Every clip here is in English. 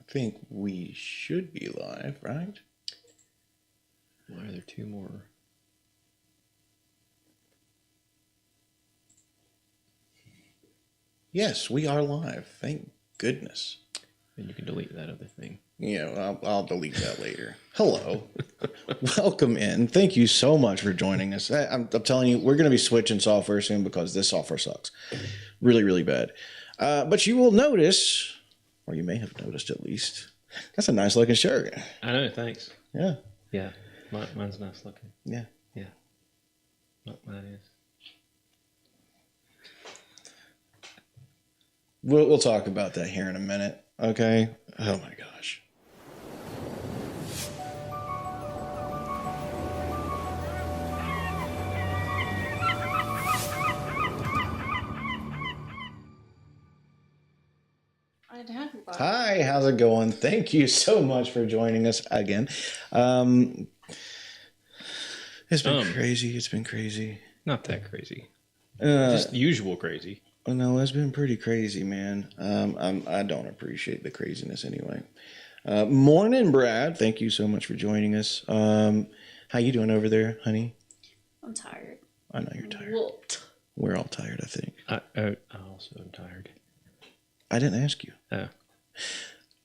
think we should be live, right? Why are there two more? Yes, we are live. Thank goodness. And you can delete that other thing. Yeah, I'll delete that later. Hello. Welcome in. Thank you so much for joining us. I'm telling you, we're going to be switching software soon because this software sucks. Really, really bad. But you will notice, or you may have noticed at least, that's a nice looking shirt. I know, thanks. Yeah. Yeah, mine's nice looking. Yeah. Yeah. Mine is. We'll talk about that here in a minute. Okay. Oh my gosh. Hi, how's it going? Thank you so much for joining us again. It's been crazy. It's been crazy. Not that crazy. Just usual crazy. No, it's been pretty crazy, man. I don't appreciate the craziness anyway. Morning, Brad. Thank you so much for joining us. How you doing over there, honey? I'm tired. I know you're tired. Whooped. We're all tired, I think. I also am tired. I didn't ask you. Oh.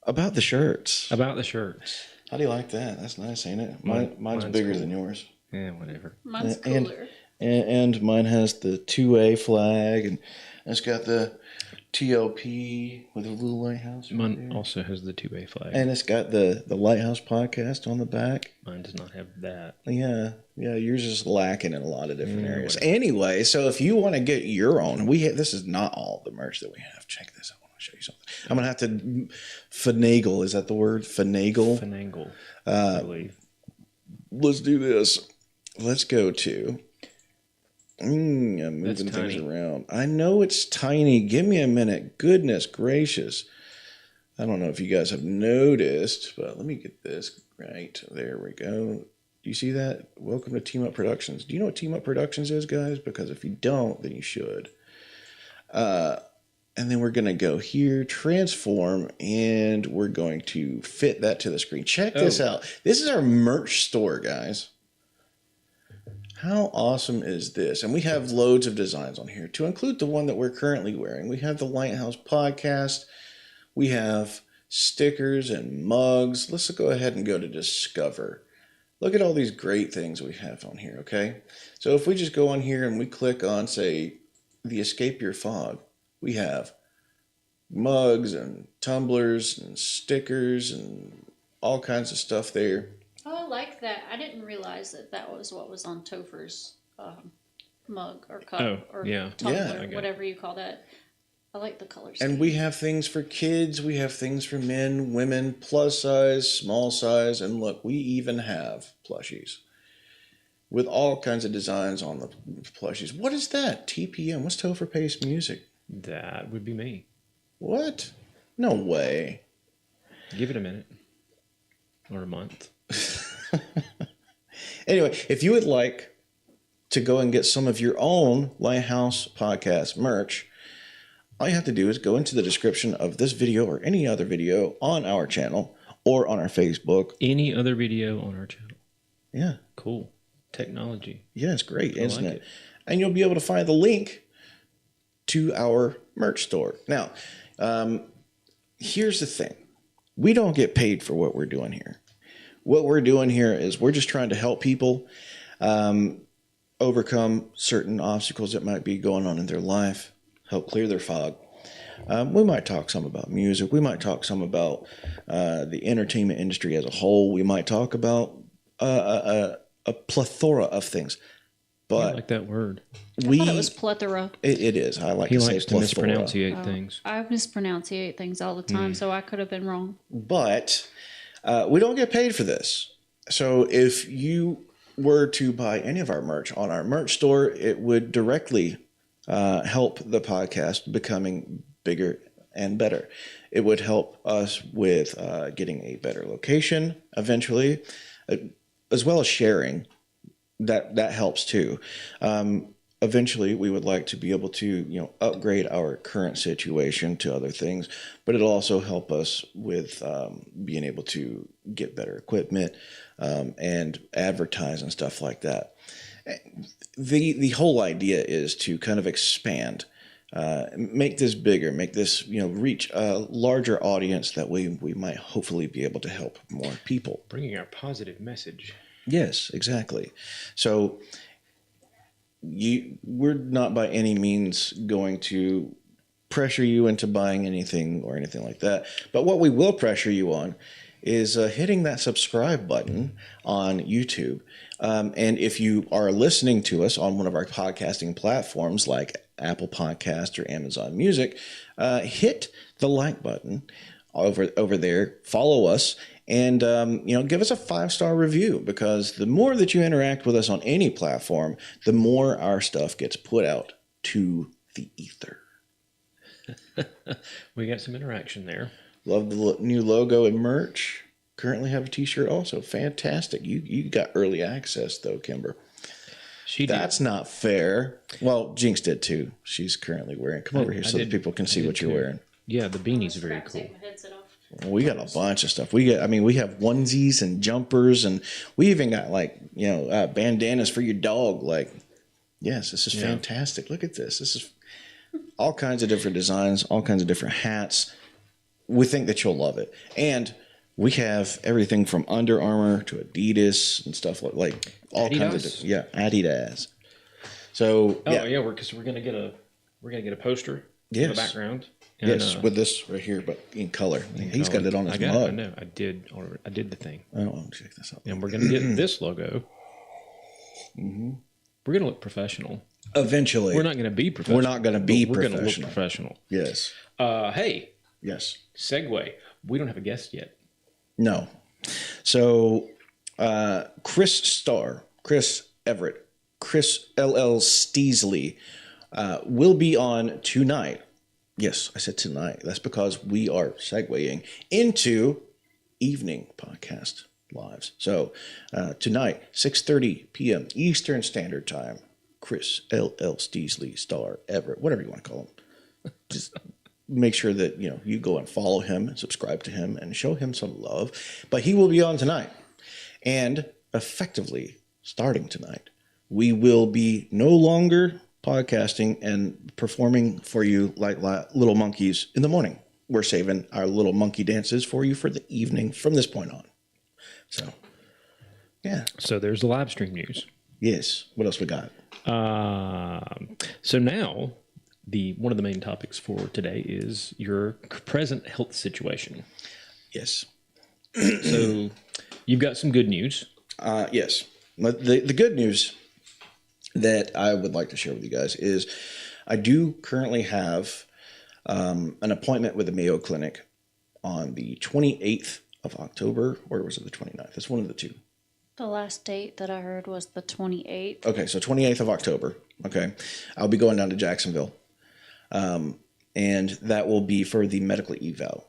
About the shirts. About the shirts. How do you like that? That's nice, ain't it? Mine's bigger cool. than yours. Yeah, whatever. Mine's cooler. And mine has the 2A flag, and it's got the TLP with a little lighthouse. Mine also has the 2A flag. And it's got the Lighthouse podcast on the back. Mine does not have that. Yeah, yours is lacking in a lot of different areas. Anyway, so if you want to get your own, this is not all the merch that we have. Check this out. I want to show you something. I'm going to have to finagle. Is that the word? Finagle? Finagle, I believe. Let's do this. Let's go to... I'm moving things around. I know it's tiny. Give me a minute. Goodness gracious. I don't know if you guys have noticed, but let me get this right. There we go. Do you see that? Welcome to Team Up Productions. Do you know what Team Up Productions is, guys? Because if you don't, then you should. And then we're going to go here, transform, and we're going to fit that to the screen. Check this out. This is our merch store, guys. How awesome is this? And we have loads of designs on here to include the one that we're currently wearing. We have the Lighthouse podcast. We have stickers and mugs. Let's go ahead and go to Discover. Look at all these great things we have on here, okay? So if we just go on here and we click on, say, the Escape Your Fog, we have mugs and tumblers and stickers and all kinds of stuff there. Oh, I like that. I didn't realize that was what was on Topher's mug or cup or tumbler, whatever you call that. I like the colors. And we have things for kids. We have things for men, women, plus size, small size. And look, we even have plushies with all kinds of designs on the plushies. What is that? TPM. What's Topher Pace Music? That would be me. What? No way. Give it a minute. Or a month. Anyway, if you would like to go and get some of your own Lighthouse podcast merch, all you have to do is go into the description of this video or any other video on our channel or on our Facebook. Any other video on our channel. Yeah. Cool. Technology. Yeah, it's great, isn't it? And you'll be able to find the link to our merch store. Now, here's the thing. We don't get paid for what we're doing here. What we're doing here is we're just trying to help people overcome certain obstacles that might be going on in their life, help clear their fog. We might talk some about music. We might talk some about the entertainment industry as a whole. We might talk about a plethora of things. But I like that word. I thought it was plethora. It is. I like to say plethora. He likes to mispronunciate things. I mispronunciate things all the time, so I could have been wrong. But we don't get paid for this. So if you were to buy any of our merch on our merch store, it would directly help the podcast becoming bigger and better. It would help us with getting a better location eventually, as well as sharing. That helps too. eventually we would like to be able to, upgrade our current situation to other things, but it'll also help us with being able to get better equipment and advertise and stuff like that. The whole idea is to kind of expand, make this bigger, make this, reach a larger audience. That way we might hopefully be able to help more people. Bringing our positive message. Yes, exactly. So we're not by any means going to pressure you into buying anything or anything like that. But what we will pressure you on is hitting that subscribe button on YouTube. And if you are listening to us on one of our podcasting platforms like Apple Podcast or Amazon Music, hit the like button over there, follow us, and give us a 5-star review, because the more that you interact with us on any platform, the more our stuff gets put out to the ether. We got some interaction there. Love the new logo and merch. Currently have a t-shirt also. Fantastic. You got early access though, Kimber. That's not fair. Well, Jinx did too. She's currently wearing. Come over here so that people can see what you're wearing. Yeah, the beanie's very cool. We got a bunch of stuff. We have onesies and jumpers, and we even got bandanas for your dog. Yes, this is fantastic. Look at this. This is all kinds of different designs, all kinds of different hats. We think that you'll love it. And we have everything from Under Armour to Adidas and stuff like all Adidas? kinds of Adidas. So we're gonna get a poster in the background. And, with this right here, but in color. He's got it on his mug. I know. I did the thing. Oh, check this out. And we're gonna get this logo. Mm-hmm. We're gonna look professional. Eventually, we're not gonna be professional. We're not gonna be we're professional. We're gonna look professional. Yes. Hey. Yes. Segue. We don't have a guest yet. No. So, Chris Everett, Chris LL Steasley will be on tonight. Yes, I said tonight. That's because we are segueing into evening podcast lives. So, tonight, 6:30 p.m. Eastern Standard Time, Chris LL Steasley, Star Everett, whatever you want to call him. Just make sure that you go and follow him and subscribe to him and show him some love. But he will be on tonight, and effectively starting tonight, we will be no longer podcasting and performing for you like little monkeys in the morning. We're saving our little monkey dances for you for the evening from this point on. So, yeah. So there's the live stream news. Yes. What else we got? So now, one of the main topics for today is your present health situation. Yes. So you've got some good news. Yes. The good news that I would like to share with you guys is I do currently have an appointment with the Mayo Clinic on the 28th of October, or was it the 29th? It's one of the two. The last date that I heard was the 28th. Okay, so 28th of October. Okay. I'll be going down to Jacksonville. And that will be for the medical eval.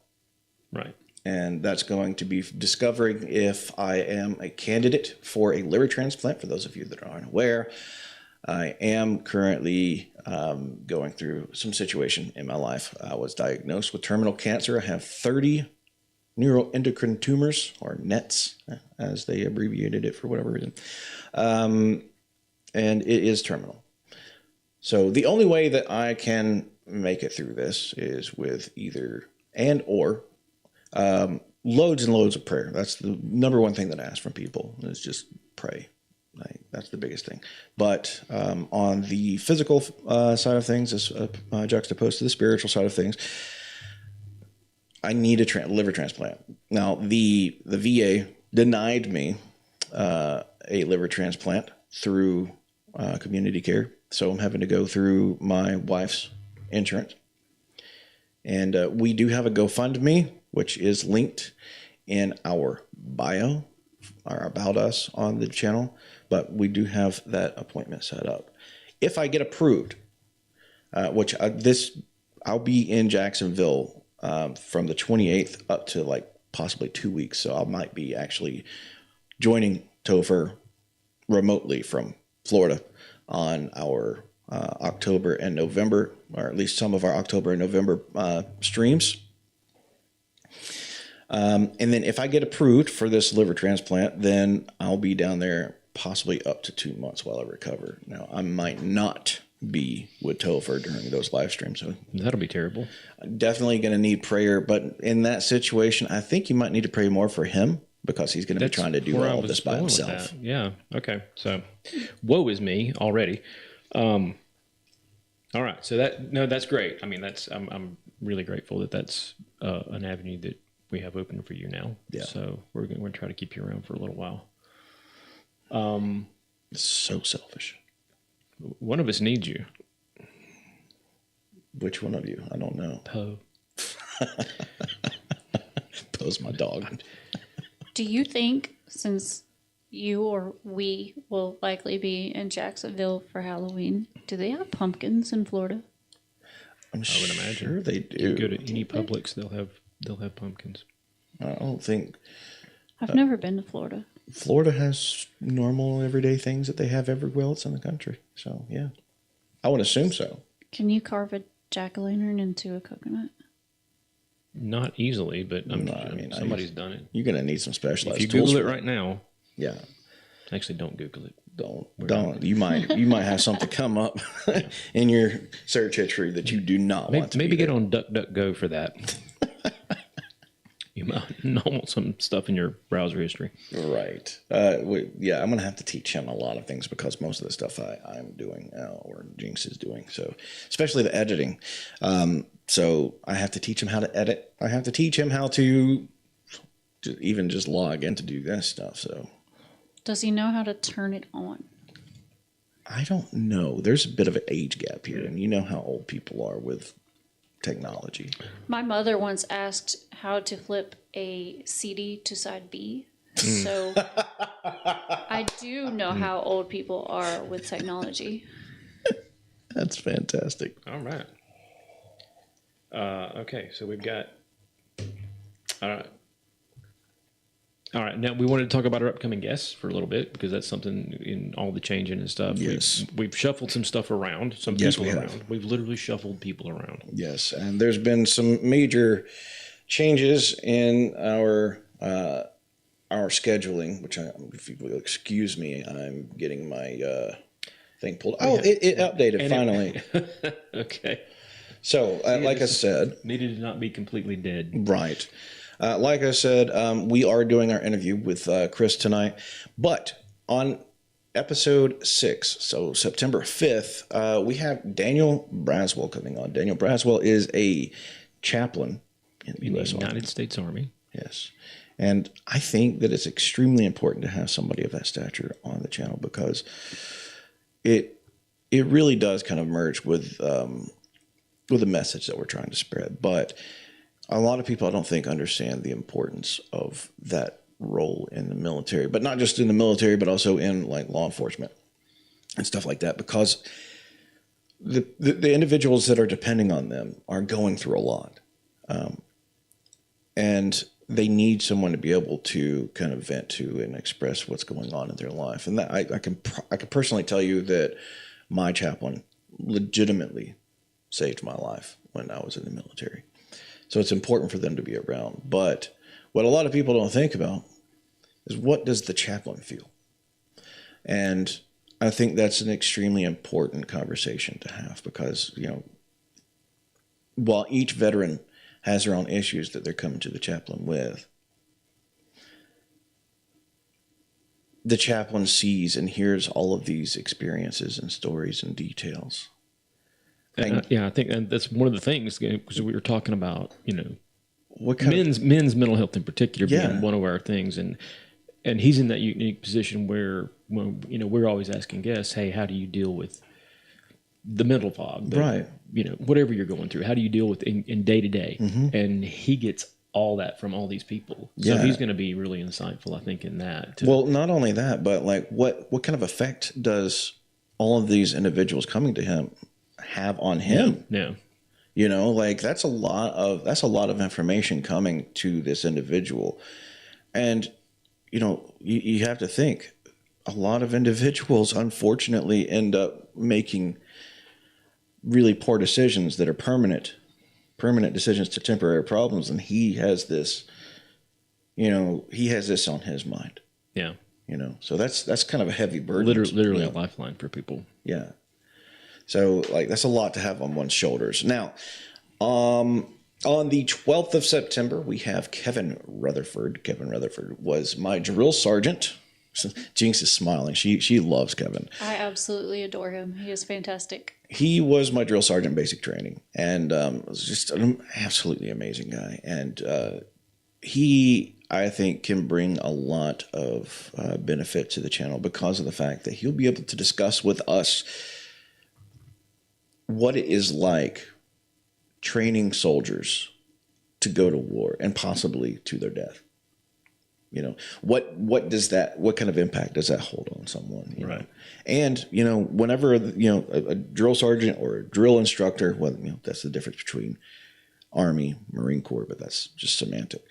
Right. And that's going to be discovering if I am a candidate for a liver transplant. For those of you that aren't aware, I am currently going through some situation in my life. I was diagnosed with terminal cancer. I have 30 neuroendocrine tumors, or NETs, as they abbreviated it for whatever reason. And it is terminal. So the only way that I can make it through this is with either or loads and loads of prayer. That's the number one thing that I ask from people, is just pray. That's the biggest thing. But on the physical side of things, as juxtaposed to the spiritual side of things, I need a liver transplant. Now, the VA denied me a liver transplant through community care. So I'm having to go through my wife's insurance. And we do have a GoFundMe, which is linked in our bio, or About Us on the channel. But we do have that appointment set up. If I get approved, which I'll be in Jacksonville from the 28th up to possibly 2 weeks. So I might be actually joining Topher remotely from Florida on our October and November, or at least some of our October and November streams. And then if I get approved for this liver transplant, then I'll be down there possibly up to 2 months while I recover. Now, I might not be with Topher during those live streams. So that'll be terrible. Definitely going to need prayer. But in that situation, I think you might need to pray more for him because he's going to be trying to do all this by himself. Yeah. Okay. So woe is me already. All right. So that's great. I mean, I'm really grateful that that's an avenue that we have open for you now. Yeah. So we're going to try to keep you around for a little while. It's so selfish. One of us needs you. Which one of you? I don't know. Poe. Poe's my dog. Do you think, since you or we will likely be in Jacksonville for Halloween, do they have pumpkins in Florida? I would imagine they do. You go to any Publix, they'll have pumpkins. I don't think. I've never been to Florida. Florida has normal everyday things that they have everywhere else in the country. So, yeah. I would assume so. Can you carve a jack-o'-lantern into a coconut? Not easily, but somebody's done it. You're going to need some specialized tools. If you Google it right now. Yeah. Actually, don't Google it. Don't. You might have something come up in your search history that you do not want to. Maybe get on DuckDuckGo for that. You might want some stuff in your browser history. Right. I'm going to have to teach him a lot of things because most of the stuff I'm doing or Jinx is doing. So, especially the editing. So I have to teach him how to edit. I have to teach him how to even just log in to do this stuff. So, does he know how to turn it on? I don't know. There's a bit of an age gap here, and you know how old people are with technology. My mother once asked how to flip a CD to side B. So I do know how old people are with technology. That's fantastic. All right. Okay, so we've got. All right. Now we wanted to talk about our upcoming guests for a little bit because that's something in all the changing and stuff. Yes. We've shuffled some stuff around, people around. We've literally shuffled people around. Yes, and there's been some major changes in our scheduling, which if you will excuse me, I'm getting my thing pulled. Oh, it updated finally. Okay. So, like I said, needed to not be completely dead. Right. Like I said, we are doing our interview with Chris tonight, but on episode 6, so September 5th, we have Daniel Braswell coming on. Daniel Braswell is a chaplain in the U.S. United States Army. Yes. And I think that it's extremely important to have somebody of that stature on the channel because it really does kind of merge with the message that we're trying to spread. But a lot of people, I don't think, understand the importance of that role in the military, but not just in the military, but also in like law enforcement and stuff like that, because the individuals that are depending on them are going through a lot. And they need someone to be able to kind of vent to and express what's going on in their life. And that I can personally tell you that my chaplain legitimately saved my life when I was in the military. So it's important for them to be around. But what a lot of people don't think about is, what does the chaplain feel? And I think that's an extremely important conversation to have because, while each veteran has their own issues that they're coming to the chaplain with, the chaplain sees and hears all of these experiences and stories and details. I think that's one of the things, because we were talking about, men's mental health in particular being one of our things, and he's in that unique position where we're always asking guests, hey, how do you deal with the mental fog, right? Whatever you're going through, how do you deal with in day to day? Mm-hmm. And he gets all that from all these people, so he's going to be really insightful, I think, in that. Well, not only that, but like what kind of effect does all of these individuals coming to him have on him? Yeah. That's a lot of information coming to this individual. And, you have to think a lot of individuals unfortunately end up making really poor decisions that are permanent decisions to temporary problems. And he has this, he has this on his mind. Yeah. So that's kind of a heavy burden. Literally a lifeline for people. Yeah. So that's a lot to have on one's shoulders. Now, on the 12th of September, we have Kevin Rutherford. Kevin Rutherford was my drill sergeant. Jinx is smiling. She loves Kevin. I absolutely adore him. He is fantastic. He was my drill sergeant basic training, and was just an absolutely amazing guy. And he, I think, can bring a lot of benefit to the channel because of the fact that he'll be able to discuss with us what it is like training soldiers to go to war and possibly to their death. What kind of impact does that hold on someone? Right. And, whenever, a drill sergeant or a drill instructor, well, that's the difference between Army, Marine Corps, but that's just semantic.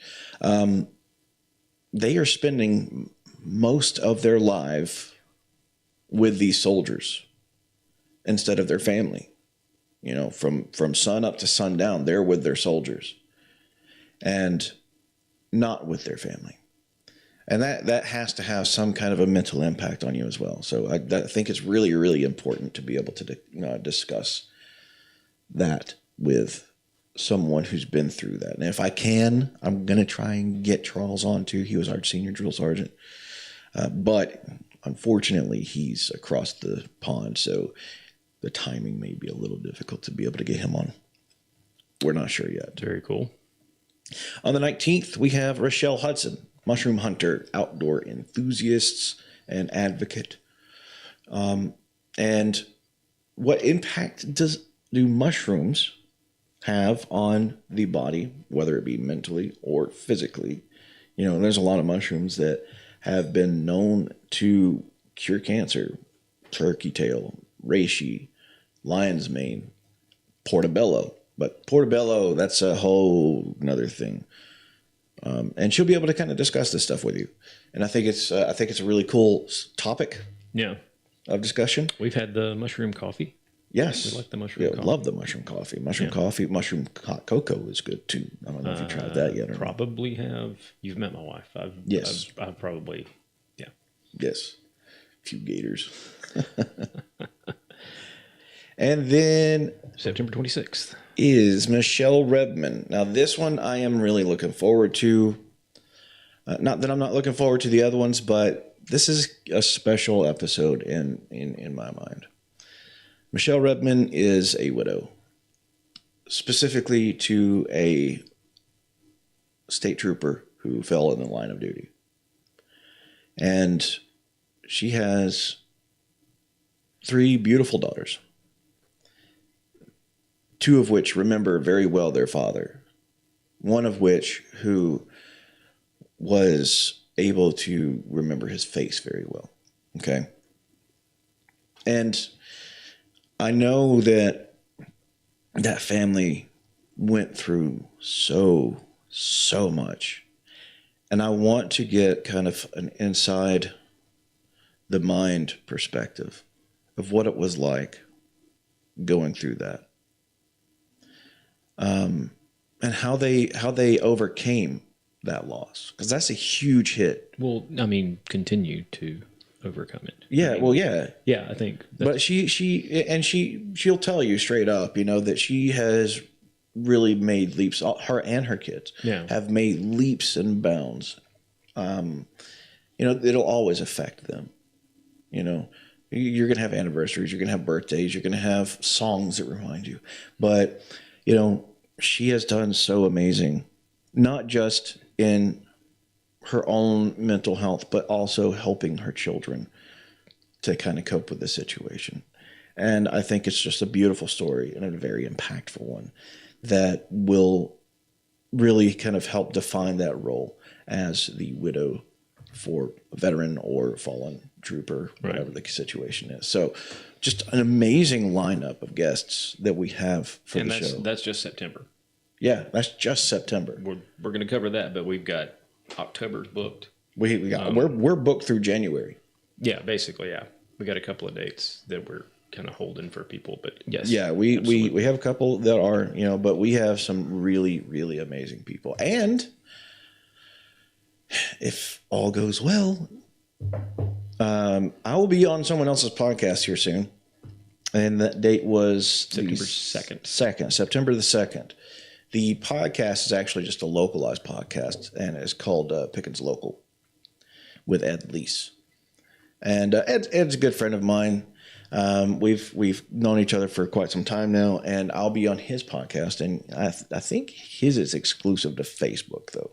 They are spending most of their life with these soldiers instead of their family. From sun up to sundown, they're with their soldiers and not with their family. And that has to have some kind of a mental impact on you as well. So I think it's really, really important to be able to discuss that with someone who's been through that. And if I can, I'm going to try and get Charles on too. He was our senior drill sergeant. But unfortunately, he's across the pond. So the timing may be a little difficult to be able to get him on. We're not sure yet. Very cool. On the 19th, we have Rochelle Hudson, mushroom hunter, outdoor enthusiast, and advocate. And what impact do mushrooms have on the body, whether it be mentally or physically? There's a lot of mushrooms that have been known to cure cancer: turkey tail, reishi, lion's mane, portobello. But portobello, that's a whole nother thing. And she'll be able to kind of discuss this stuff with you. And I think it's a really cool topic. Yeah. Of discussion. We've had the mushroom coffee. Yes. We like the mushroom coffee. Love the mushroom coffee. Coffee, mushroom hot cocoa is good too. I don't know if you tried that yet or probably not. Have. You've met my wife. I've probably, yeah. Yes. A few gators. And then September 26th is Michelle Redman. Now this one I am really looking forward to. Not that I'm not looking forward to the other ones, but this is a special episode in my mind. Michelle Redman is a widow, specifically to a state trooper who fell in the line of duty. And she has 3 beautiful daughters, 2 of which remember very well their father, one of which who was able to remember his face very well. Okay. And I know that family went through so much. And I want to get kind of an inside the mind perspective of what it was like going through that. And how they overcame that loss. Because that's a huge hit. Well, I mean, continue to overcome it. Yeah, Yeah, I think. But she'll tell you straight up, that she has really made leaps. Her and her kids have made leaps and bounds. It'll always affect them. You're going to have anniversaries, you're going to have birthdays, you're going to have songs that remind you. But, she has done so amazing, not just in her own mental health, but also helping her children to kind of cope with the situation. And I think it's just a beautiful story and a very impactful one that will really kind of help define that role as the widow for a veteran or fallen trooper, whatever the situation is. So just an amazing lineup of guests that we have for the show. That's just September. Yeah, that's just September. We're going to cover that, but we've got October's booked. We're booked through January. Yeah, basically, yeah. We got a couple of dates that we're kind of holding for people. But yes, yeah, we have a couple that are, but we have some really, really amazing people. And if all goes well, I will be on someone else's podcast here soon. And that date was September 2nd. September the 2nd. The podcast is actually just a localized podcast, and it's called Pickens Local with Ed Lease. And Ed's a good friend of mine. We've known each other for quite some time now, and I'll be on his podcast. And I think his is exclusive to Facebook, though.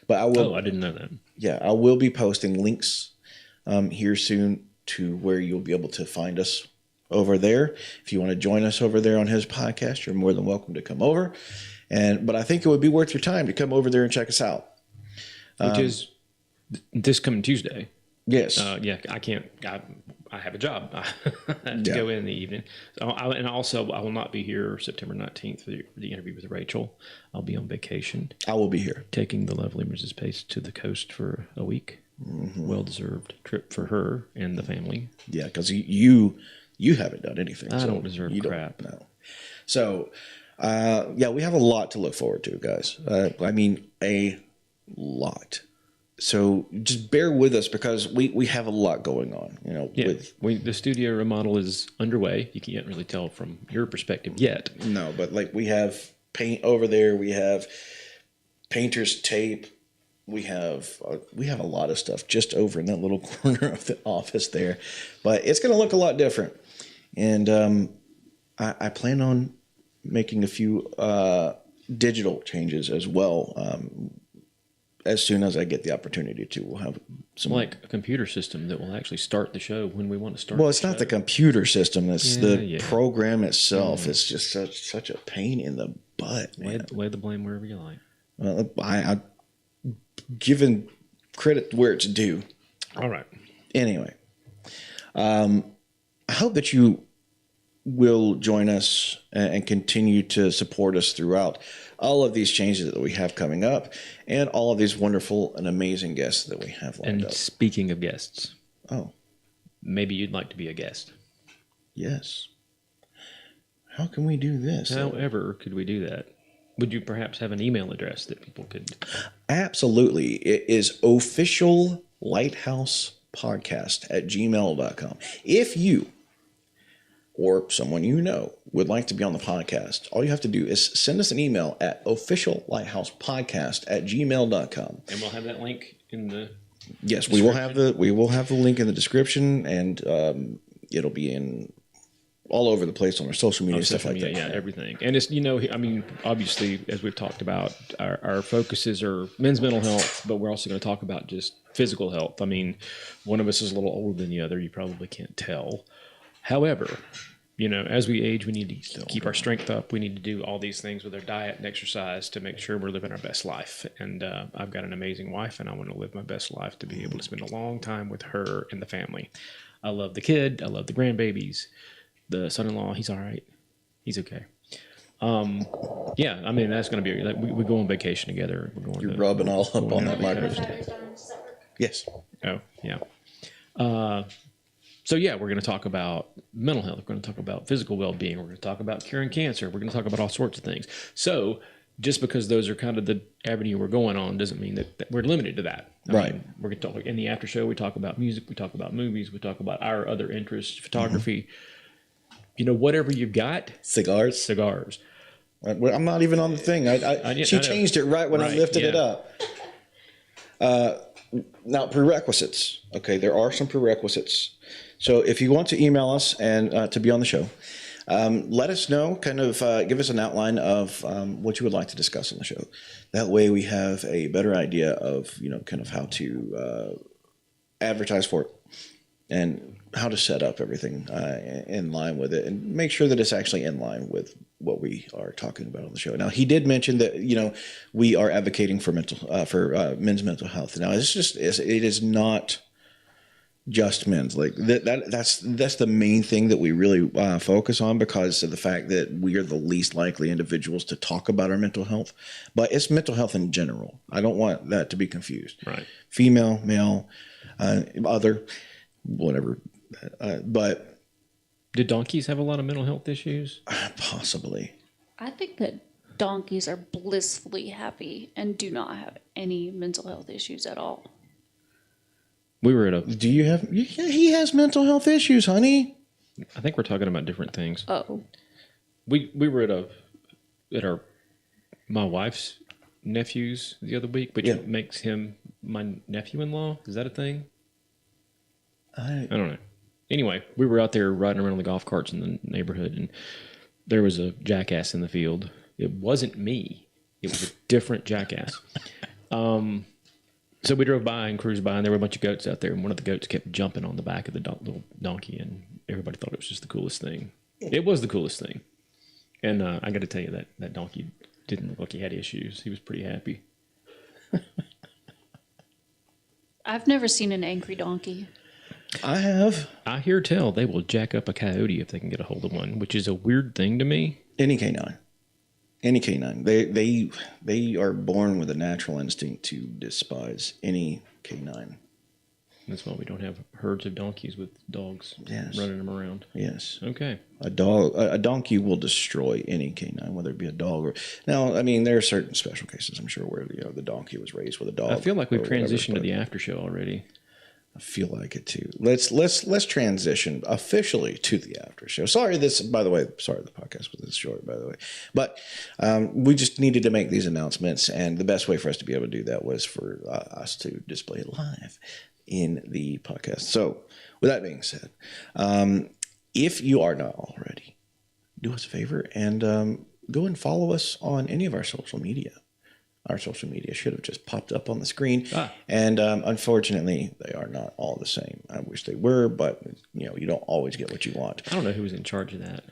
But I will. Oh, I didn't know that. Yeah, I will be posting links here soon to where you'll be able to find us over there. If you want to join us over there on his podcast, you're more than welcome to come over. But I think it would be worth your time to come over there and check us out. Which is this coming Tuesday. Yes. Yeah, I can't. I have a job. I have to go in the evening. So I will not be here September 19th for the interview with Rachel. I'll be on vacation. I will be here. Taking the lovely Mrs. Pace to the coast for a week. Mm-hmm. Well-deserved trip for her and the family. Yeah, because you haven't done anything. I don't deserve crap. No. So, we have a lot to look forward to, guys. I mean, a lot. So just bear with us because we have a lot going on. The studio remodel is underway. You can't really tell from your perspective yet. No, but we have paint over there. We have painter's tape. We have a lot of stuff just over in that little corner of the office there, but it's going to look a lot different. And I plan on making a few digital changes as well. As soon as I get the opportunity to, we'll have some like a computer system that will actually start the show when we want to start. Well, it's not the computer system; it's the program itself. It's just such a pain in the butt, man. Lay the blame wherever you like. Well, I given credit where it's due. All right. Anyway, I hope that you will join us and continue to support us throughout all of these changes that we have coming up and all of these wonderful and amazing guests that we have lined up. And speaking of guests. Oh. Maybe you'd like to be a guest. Yes. How can we do this? However, could we do that? Would you perhaps have an email address that people could? Absolutely. It is officiallighthousepodcast@gmail.com. If you or someone you know would like to be on the podcast, all you have to do is send us an email at officiallighthousepodcast@gmail.com. And we'll have that link in the Yes, we will have the link in the description, and it'll be in all over the place on our social media, stuff like that. Yeah, everything. And it's, obviously, as we've talked about, our focuses are men's mental health, but we're also going to talk about just physical health. I mean, one of us is a little older than the other. You probably can't tell. However, as we age, we need to keep our strength up. We need to do all these things with our diet and exercise to make sure we're living our best life. And I've got an amazing wife, and I want to live my best life to be able to spend a long time with her and the family. I love the kid. I love the grandbabies. The son-in-law, he's all right. He's okay. That's going to be we go on vacation together. You're rubbing all up on that microphone. Yes. Oh, yeah. So, we're going to talk about mental health. We're going to talk about physical well-being. We're going to talk about curing cancer. We're going to talk about all sorts of things. So, just because those are kind of the avenue we're going on doesn't mean that we're limited to that. I mean, we're going to talk in the after show. We talk about music. We talk about movies. We talk about our other interests, photography. Mm-hmm. Whatever you've got. Cigars. I'm not even on the thing. She changed it right when I lifted it up. Now, prerequisites. Okay, there are some prerequisites. So if you want to email us and to be on the show, let us know, kind of give us an outline of what you would like to discuss on the show. That way we have a better idea of, kind of how to advertise for it and how to set up everything in line with it and make sure that it's actually in line with what we are talking about on the show. Now, he did mention that, we are advocating for men's mental health. Now, it is not just men's. Like that's the main thing that we really focus on because of the fact that we are the least likely individuals to talk about our mental health. But it's mental health in general. I don't want that to be confused. Right. Female, male, other, whatever. But Do donkeys have a lot of mental health issues? Possibly. I think that donkeys are blissfully happy and do not have any mental health issues at all. We were at a... Do you have... Yeah, he has mental health issues, honey. I think we're talking about different things. Oh. We were at my wife's nephew's the other week, which makes him my nephew-in-law. Is that a thing? I don't know. Anyway, we were out there riding around on the golf carts in the neighborhood, and there was a jackass in the field. It wasn't me. It was a different jackass. So we drove by and cruised by, and there were a bunch of goats out there, and one of the goats kept jumping on the back of the little donkey, and everybody thought it was just the coolest thing. It was the coolest thing. And I got to tell you that donkey didn't look like he had issues. He was pretty happy. I've never seen an angry donkey. I have. I hear tell they will jack up a coyote if they can get a hold of one, which is a weird thing to me. Any canine. They are born with a natural instinct to despise any canine. That's why we don't have herds of donkeys with dogs running them around. Yes. Okay. A donkey will destroy any canine, whether it be a dog or... Now, I mean, there are certain special cases, I'm sure, where the donkey was raised with a dog. I feel like we've transitioned to the after show already. I feel like it too. Let's transition officially to the after show. Sorry, the podcast was this short, by the way. But we just needed to make these announcements, and the best way for us to be able to do that was for us to display it live in the podcast. So, with that being said, if you are not already, do us a favor and go and follow us on any of our social media. Our social media should have just popped up on the screen. And unfortunately, they are not all the same. I wish they were, but you don't always get what you want. I don't know who was in charge of that.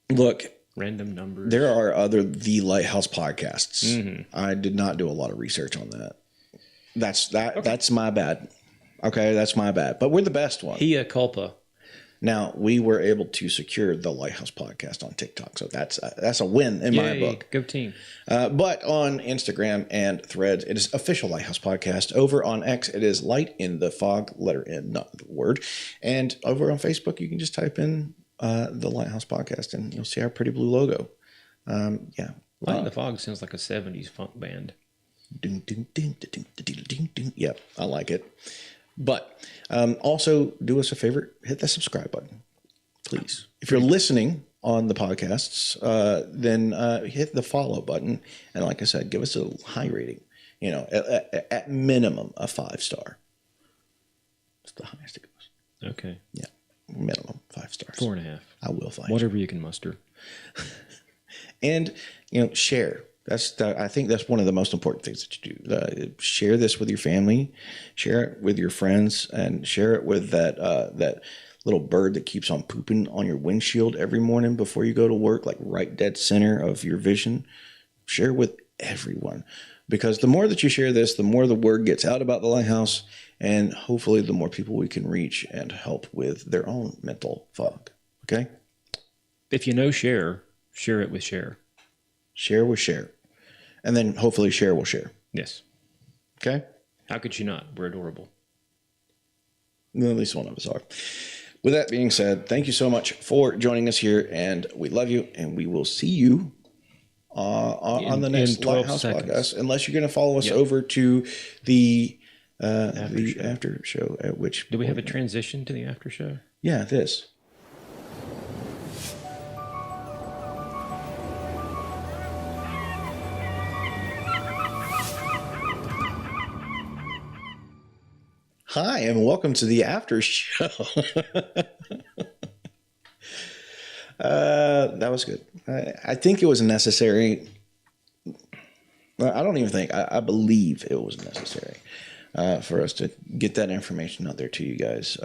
Look. Random numbers. There are the Lighthouse podcasts. Mm-hmm. I did not do a lot of research on that. That's my bad. Okay, that's my bad. But we're the best one. Mea culpa. Now, we were able to secure the Lighthouse podcast on TikTok, so that's a win in my book. Go team. But on Instagram and Threads, it is official Lighthouse podcast. Over on X, it is Light in the Fog, letter N, not the word. And over on Facebook, you can just type in the Lighthouse podcast, and you'll see our pretty blue logo. Light in the Fog sounds like a 70s funk band. Yep, I like it. But also, do us a favor, hit that subscribe button, please. If you're listening on the podcasts, then hit the follow button. And like I said, give us a high rating, at minimum a 5-star. It's the highest it goes. Okay. Yeah, minimum 5 stars. 4.5. I will find whatever you can muster. And, share. I think that's one of the most important things that you do. Share this with your family, share it with your friends, and share it with that little bird that keeps on pooping on your windshield every morning before you go to work, like right dead center of your vision. Share it with everyone, because the more that you share this, the more the word gets out about the Lighthouse, and hopefully the more people we can reach and help with their own mental fog. Okay? If share it with share. Share with share. And then hopefully share will share. Yes. Okay? How could you not? We're adorable. Well, at least one of us are. With that being said, thank you so much for joining us here, and we love you, and we will see you on the next Lighthouse podcast. Unless you're going to follow us over to the after show. At which do we have a transition to the after show? Yeah, this. Hi, and welcome to the after show. That was good. I think it was necessary. I don't even think. I believe it was necessary for us to get that information out there to you guys,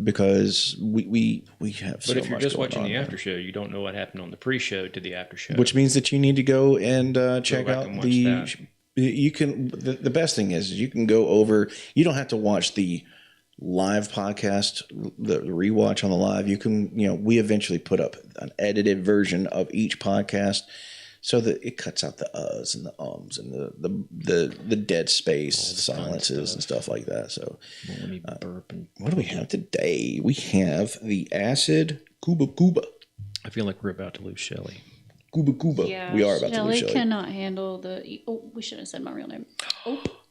because we have. But if you're just watching the after show, you don't know what happened on the pre-show to the after show, which means that you need to go and check out the. You can. The best thing is you can go over. You don't have to watch the live podcast, the rewatch on the live. You can. We eventually put up an edited version of each podcast, so that it cuts out the uhs and the ums and the dead space silences and stuff like that. So, let me burp. What do we have today? We have the Acid Cuba. I feel like we're about to lose Shelly. Cuba. Yeah, We are about to lose Shelly. cannot handle the. Oh, we shouldn't have said my real name.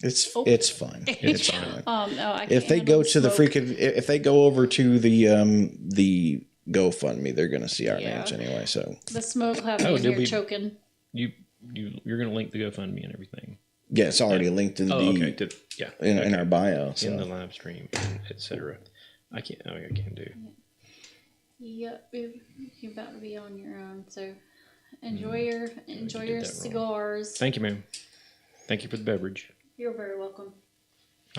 It's fine. It's fine. No, I can't if they go to the freaking, if they go over to the GoFundMe, they're gonna see our names anyway. So the smoke will have me here choking. You're gonna link the GoFundMe and everything. Yeah, it's already linked in in our bio, in the live stream, etc. I can't do. Yep, you're about to be on your own, so enjoy your cigars. Thank you, ma'am. Thank you for the beverage. You're very welcome.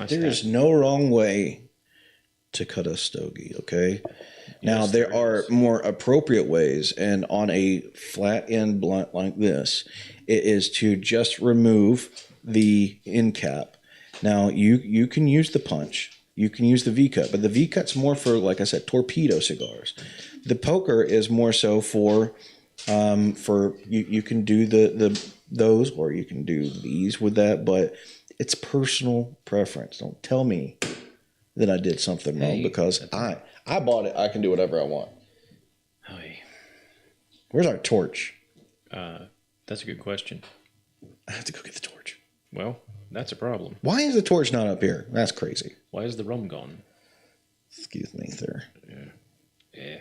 There is no wrong way to cut a stogie, okay? Now, there are more appropriate ways, and on a flat end blunt like this, it is to just remove the end cap. Now, you can use the punch. You can use the V-cut, but the V-cut's more for, like I said, torpedo cigars. The poker is more so for you can do those, or you can do these with that, but it's personal preference. Don't tell me that I did something wrong because I bought it. I can do whatever I want. Hey. Where's our torch? That's a good question. I have to go get the torch. Well, that's a problem. Why is the torch not up here? That's crazy. Why is the rum gone? Excuse me, sir. Yeah.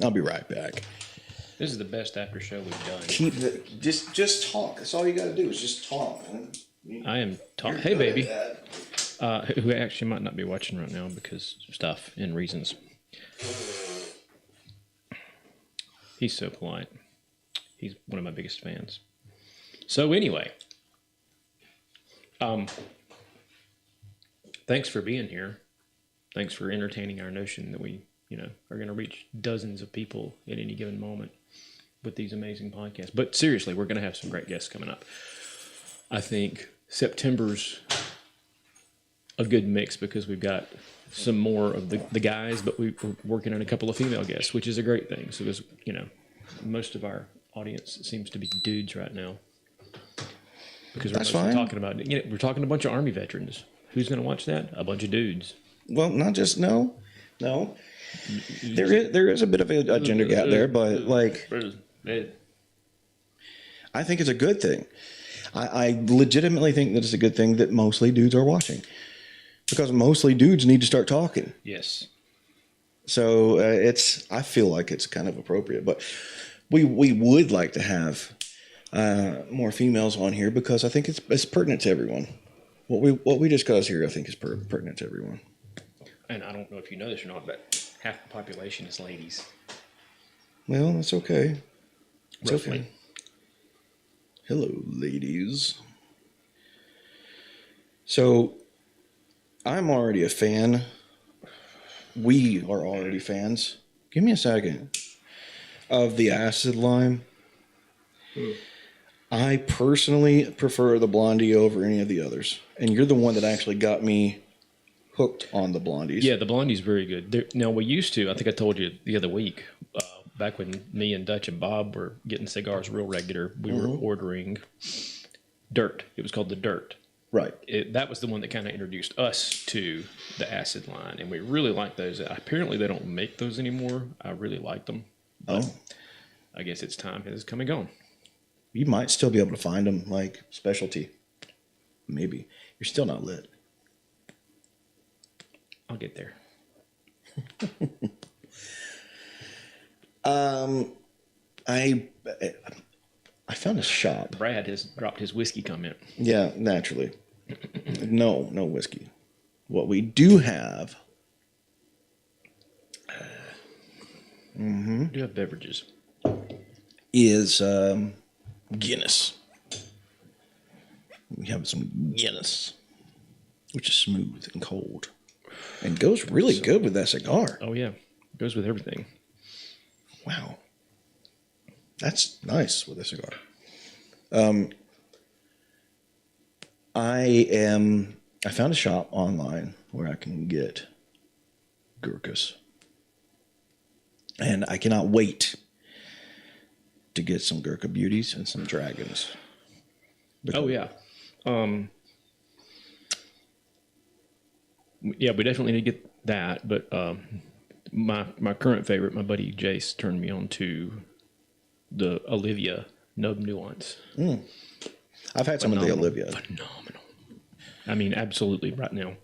I'll be right back. This is the best after show we've done. Just talk. That's all you got to do is just talk. I am talking. Hey, baby. Who actually might not be watching right now because of stuff and reasons. He's so polite. He's one of my biggest fans. So anyway, thanks for being here. Thanks for entertaining our notion that we, are going to reach dozens of people at any given moment with these amazing podcasts. But seriously, we're going to have some great guests coming up. I think September's a good mix because we've got some more of the guys, but we're working on a couple of female guests, which is a great thing. So there's, most of our audience seems to be dudes right now. Because we're talking about, we're talking to a bunch of Army veterans. Who's going to watch that? A bunch of dudes. Well, not just, no. There is a bit of a gender gap there, but I think it's a good thing. I legitimately think that it's a good thing that mostly dudes are watching. Because mostly dudes need to start talking. Yes. So I feel like it's kind of appropriate. But we would like to have more females on here because I think it's pertinent to everyone. What we discuss here, I think, is pertinent to everyone. And I don't know if you know this or not, but half the population is ladies. Well, that's okay. It's Roughly. Okay. Hello, ladies. So, I'm already a fan. We are already fans. Give me a second. Of the acid lime. I personally prefer the blondie over any of the others. And you're the one that actually got me hooked on the blondies. Yeah, the blondie's very good. Now, we used to, I think I told you the other week, back when me and Dutch and Bob were getting cigars real regular, we were ordering Dirt. It was called the Dirt. Right. That was the one that kind of introduced us to the acid line, and we really like those. Apparently, they don't make those anymore. I really like them. But I guess it's time. It's come and gone. You might still be able to find them, like specialty. Maybe. You're still not lit. I'll get there. I found a shop. Brad has dropped his whiskey comment. Yeah, naturally. No whiskey. What we do have. We do have beverages. Is Guinness. We have some Guinness, which is smooth and cold. And goes really good with that cigar. Oh, yeah. Goes with everything. Wow. That's nice with a cigar. I found a shop online where I can get Gurkhas. And I cannot wait to get some Gurkha beauties and some dragons. Oh yeah. Yeah, we definitely need to get that. But my current favorite, my buddy Jace turned me on to the Olivia Nub Nuance. I've had some of the Olivia. Phenomenal. I mean, absolutely right now.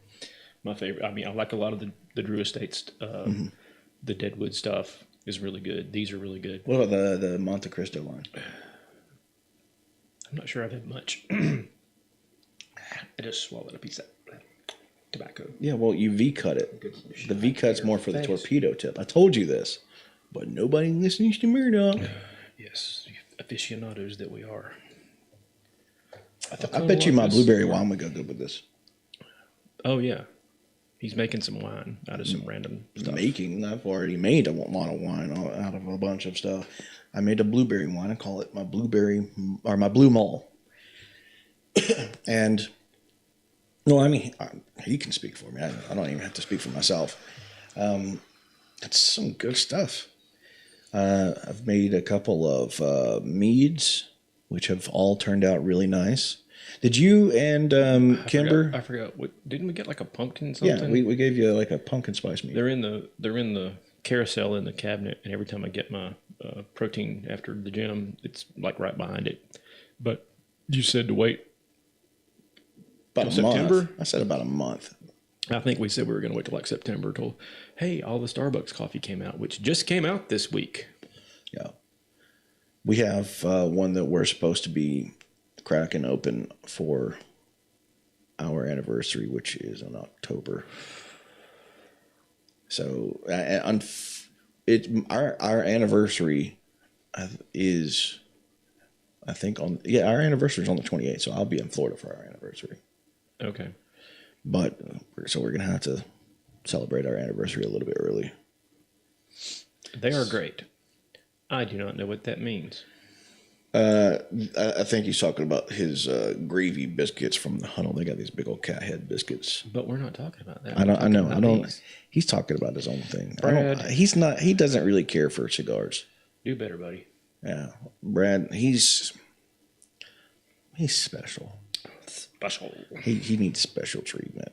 My favorite. I mean, I like a lot of the Drew Estates. The Deadwood stuff is really good. These are really good. What about the Monte Cristo line? I'm not sure I've had much. I just swallowed a piece of tobacco. Yeah, well, you V-cut it. The V-cut's more for the torpedo tip. I told you this, but nobody listens to Murdoch. Yes, aficionados that we are. I bet you my blueberry wine would go good with this. Oh, yeah. He's making some wine out of some random stuff. I've already made a lot of wine out of a bunch of stuff. I made a blueberry wine. I call it my blue mull. And, no, I mean, he can speak for me. I don't even have to speak for myself. It's some good stuff. I've made a couple of meads, which have all turned out really nice. Did you and Kimber? I forgot. Didn't we get like a pumpkin something? Yeah, we gave you like a pumpkin spice mead. They're in the carousel in the cabinet, and every time I get my protein after the gym, it's like right behind it. But you said to wait about September. Month. I said about a month. I think we said we were going to wait till like September. Till hey, all the Starbucks coffee came out, which just came out this week. Yeah, we have one that we're supposed to be cracking open for our anniversary, which is in October. So our anniversary is, I think our anniversary is on the 28th. So I'll be in Florida for our anniversary. Okay. But so we're gonna have to celebrate our anniversary a little bit early. They are great. I do not know what that means. I think he's talking about his gravy biscuits from the Huddle. They got these big old cat head biscuits. But we're not talking about that. I know. He's talking about his own thing. Brad, he's not. He doesn't really care for cigars. Do better, buddy. Yeah, Brad. He's special. Special. He needs special treatment.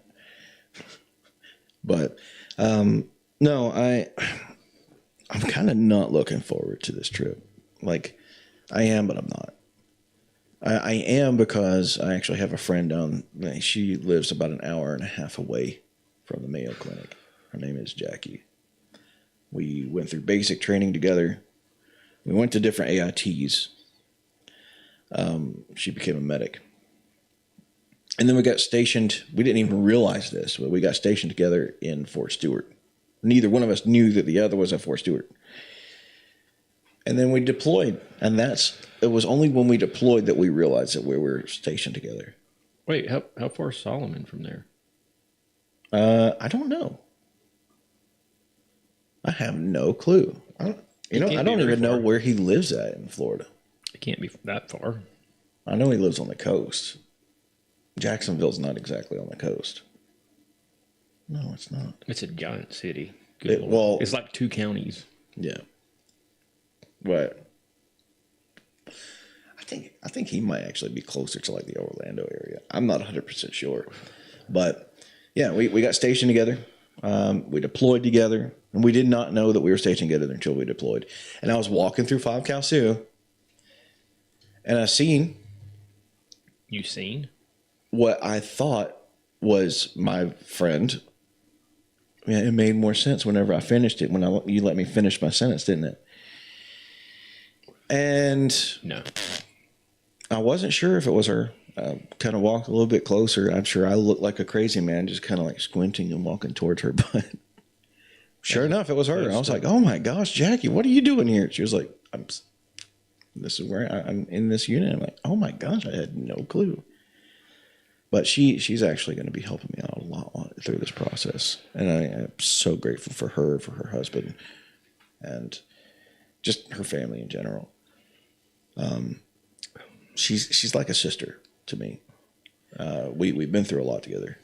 But no, I'm kind of not looking forward to this trip. Like. I am, but I'm not. I am because I actually have a friend down. She lives about an hour and a half away from the Mayo Clinic. Her name is Jackie. We went through basic training together. We went to different AITs. She became a medic. And then we got stationed. We didn't even realize this, but we got stationed together in Fort Stewart. Neither one of us knew that the other was at Fort Stewart. And then we deployed, and it was only when we deployed that we realized that we were stationed together. Wait, how far is Solomon from there? I don't know. I have no clue. I don't even know where he lives at in Florida. It can't be that far. I know he lives on the coast. Jacksonville's not exactly on the coast. No, it's not. It's a giant city. It's like 2 counties. Yeah. But I think he might actually be closer to like the Orlando area. I'm not 100% sure. But yeah, we got stationed together. We deployed together. And we did not know that we were stationed together until we deployed. And I was walking through 5 Cal Sioux. And I seen. You seen? What I thought was my friend. Yeah, it made more sense whenever I finished it. When you let me finish my sentence, didn't it? And no, I wasn't sure if it was her. I kind of walked a little bit closer. I'm sure I looked like a crazy man, just kind of like squinting and walking towards her. But sure enough, it was her. I was like, "Oh my gosh, Jackie, what are you doing here?" She was like, "This is where I'm in this unit." I'm like, "Oh my gosh, I had no clue." But she's actually going to be helping me out a lot through this process, and I am so grateful for her husband, and just her family in general. She's like a sister to me. We've been through a lot together,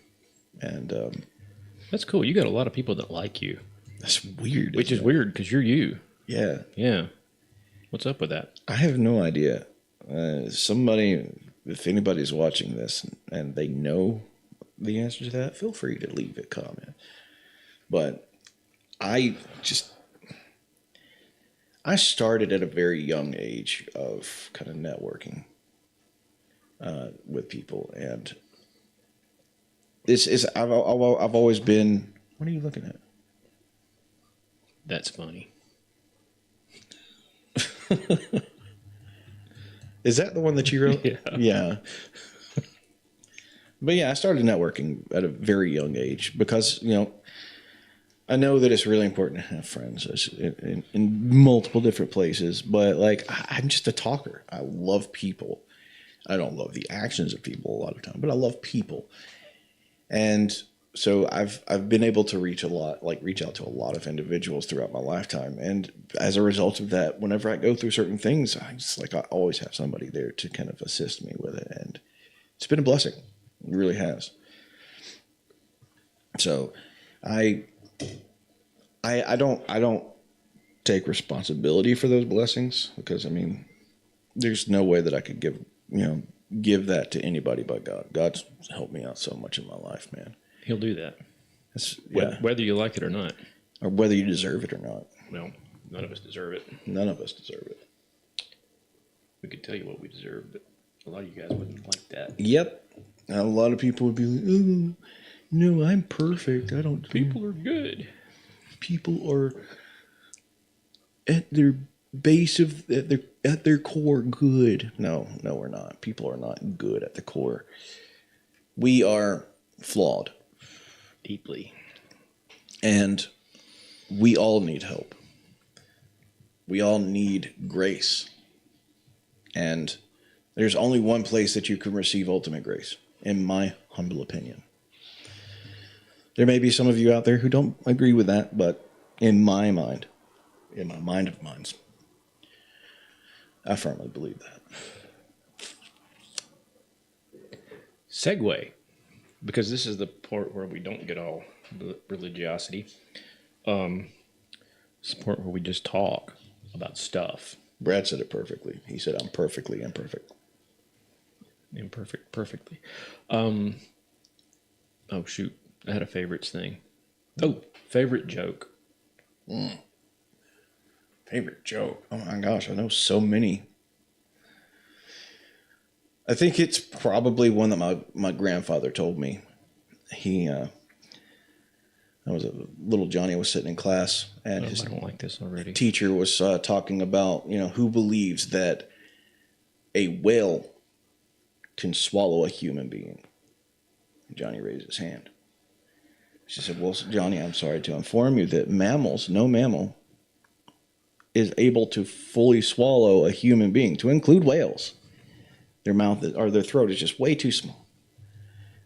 and that's cool. You got a lot of people that like you. That's weird. Which is weird because you're you. Yeah. Yeah. What's up with that? I have no idea. Somebody, if anybody's watching this and they know the answer to that, feel free to leave a comment. But I started at a very young age of kind of networking with people, and I've always been. What are you looking at? That's funny. Is that the one that you wrote? Yeah. But yeah, I started networking at a very young age because, I know that it's really important to have friends in multiple different places, but like I'm just a talker. I love people. I don't love the actions of people a lot of time, but I love people. And so I've been able to reach out to a lot of individuals throughout my lifetime. And as a result of that, whenever I go through certain things, I always have somebody there to kind of assist me with it. And it's been a blessing. It really has. So I don't take responsibility for those blessings because there's no way that I could give that to anybody but God. God's helped me out so much in my life, man. He'll do that. Whether you like it or not. Or whether you deserve it or not. Well, none of us deserve it. None of us deserve it. We could tell you what we deserve, but a lot of you guys wouldn't like that. Yep. And a lot of people would be like, oh, no, I'm perfect. I don't. People are good. People are at their base at their core good. No, we're not. People are not good at the core. We are flawed. Deeply. And we all need help. We all need grace. And there's only one place that you can receive ultimate grace, in my humble opinion. There may be some of you out there who don't agree with that, but in my mind of minds, I firmly believe that. Segue, because this is the part where we don't get all religiosity. It's the part where we just talk about stuff. Brad said it perfectly. He said, I'm perfectly imperfect. Perfectly. Oh, shoot. I had a favorites thing. Oh, favorite joke. Favorite joke. Oh my gosh, I know so many. I think it's probably one that my grandfather told me. Little Johnny was sitting in class, and his I don't like this already. Teacher was talking about, who believes that a whale can swallow a human being. Johnny raised his hand. She said, well, Johnny, I'm sorry to inform you that no mammal is able to fully swallow a human being, to include whales. Their mouth or their throat is just way too small.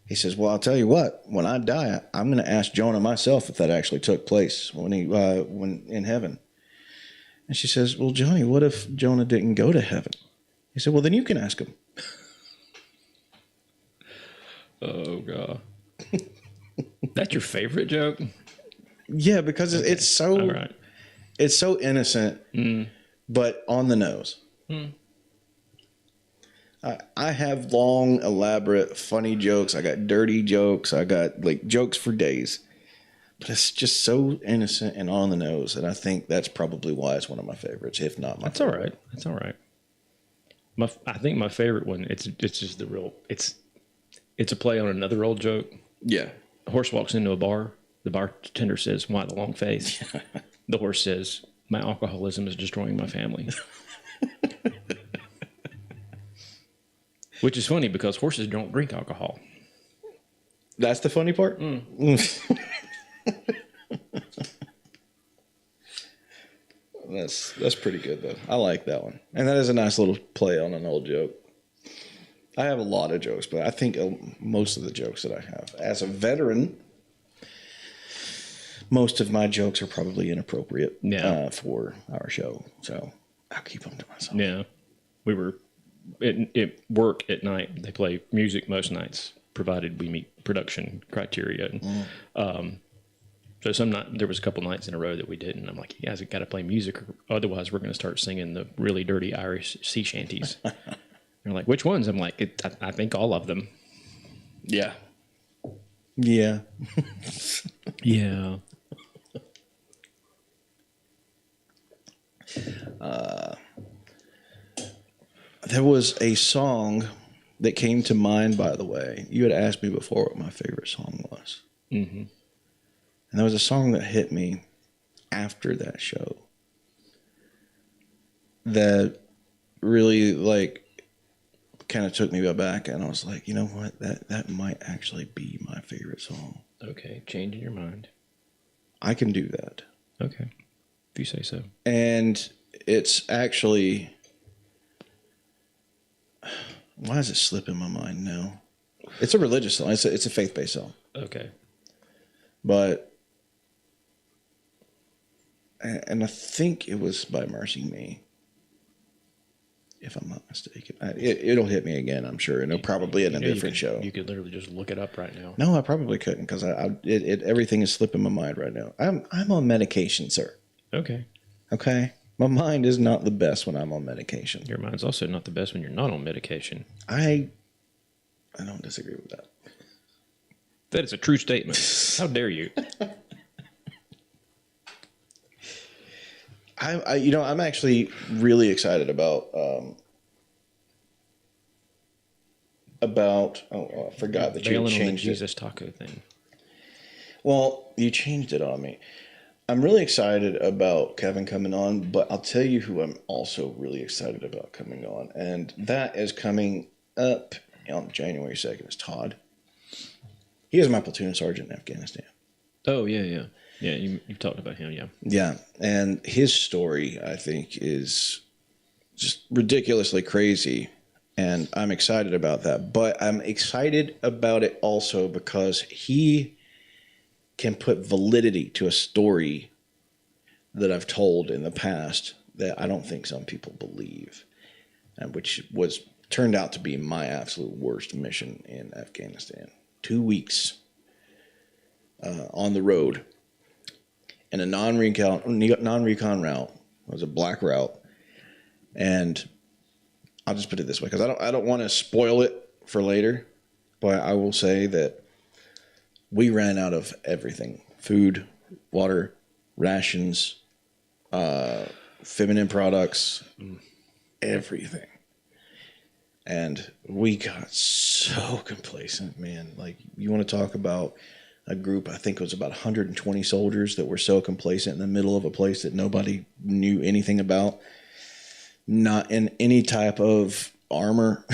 He says, well, I'll tell you what, when I die, I'm going to ask Jonah myself if that actually took place when in heaven. And she says, well, Johnny, what if Jonah didn't go to heaven? He said, well, then you can ask him. Oh, God. That's your favorite joke? Yeah, because it's so right. It's so innocent, but on the nose. I have long, elaborate, funny jokes. I got dirty jokes. I got jokes for days. But it's just so innocent and on the nose, and I think that's probably why it's one of my favorites, if not my favorite. That's all right. I think my favorite one, it's just the real, it's a play on another old joke. Yeah. A horse walks into a bar. The bartender says, why the long face? The horse says, my alcoholism is destroying my family. Which is funny because horses don't drink alcohol. That's the funny part? That's pretty good, though. I like that one. And that is a nice little play on an old joke. I have a lot of jokes, but I think most of the jokes that I have, as a veteran, most of my jokes are probably inappropriate for our show. So I'll keep them to myself. Yeah. We were at work at night. They play music most nights, provided we meet production criteria. So there was a couple nights in a row that we didn't. I'm like, you guys have got to play music, or otherwise we're going to start singing the really dirty Irish sea shanties. They're like, which ones? I'm like, I think all of them. Yeah. Yeah. Yeah. There was a song that came to mind, by the way. You had asked me before what my favorite song was. Mm-hmm. And there was a song that hit me after that show that really, like, kind of took me back. And I was like, you know what? That might actually be my favorite song. Okay. Changing your mind. I can do that. Okay. If you say so. And it's actually... Why does it slip in my mind now? It's a religious song. It's a faith-based song. Okay. But, and I think it was by Mercy Me, if I'm not mistaken. It'll hit me again, I'm sure, and it'll probably in a different show. You could literally just look it up right now. No, I probably couldn't, because everything is slipping my mind right now. I'm on medication, sir. Okay. Okay? My mind is not the best when I'm on medication. Your mind's also not the best when you're not on medication. I don't disagree with that. That is a true statement. How dare you? I'm actually really excited about I forgot that you changed the Jesus taco thing. Well, you changed it on me. I'm really excited about Kevin coming on, but I'll tell you who I'm also really excited about coming on, and that is coming up on January 2nd. It's Todd. He is my platoon sergeant in Afghanistan. Oh, yeah. Yeah, you've talked about him, yeah. Yeah, and his story, I think, is just ridiculously crazy, and I'm excited about that. But I'm excited about it also because he can put validity to a story that I've told in the past that I don't think some people believe, and which turned out to be my absolute worst mission in Afghanistan. 2 weeks on the road in a non-recon route. It was a black route, and I'll just put it this way because I don't want to spoil it for later, but I will say that we ran out of everything: food, water, rations, feminine products, everything. And we got so complacent, man. Like, you want to talk about a group, I think it was about 120 soldiers that were so complacent in the middle of a place that nobody knew anything about, not in any type of armor.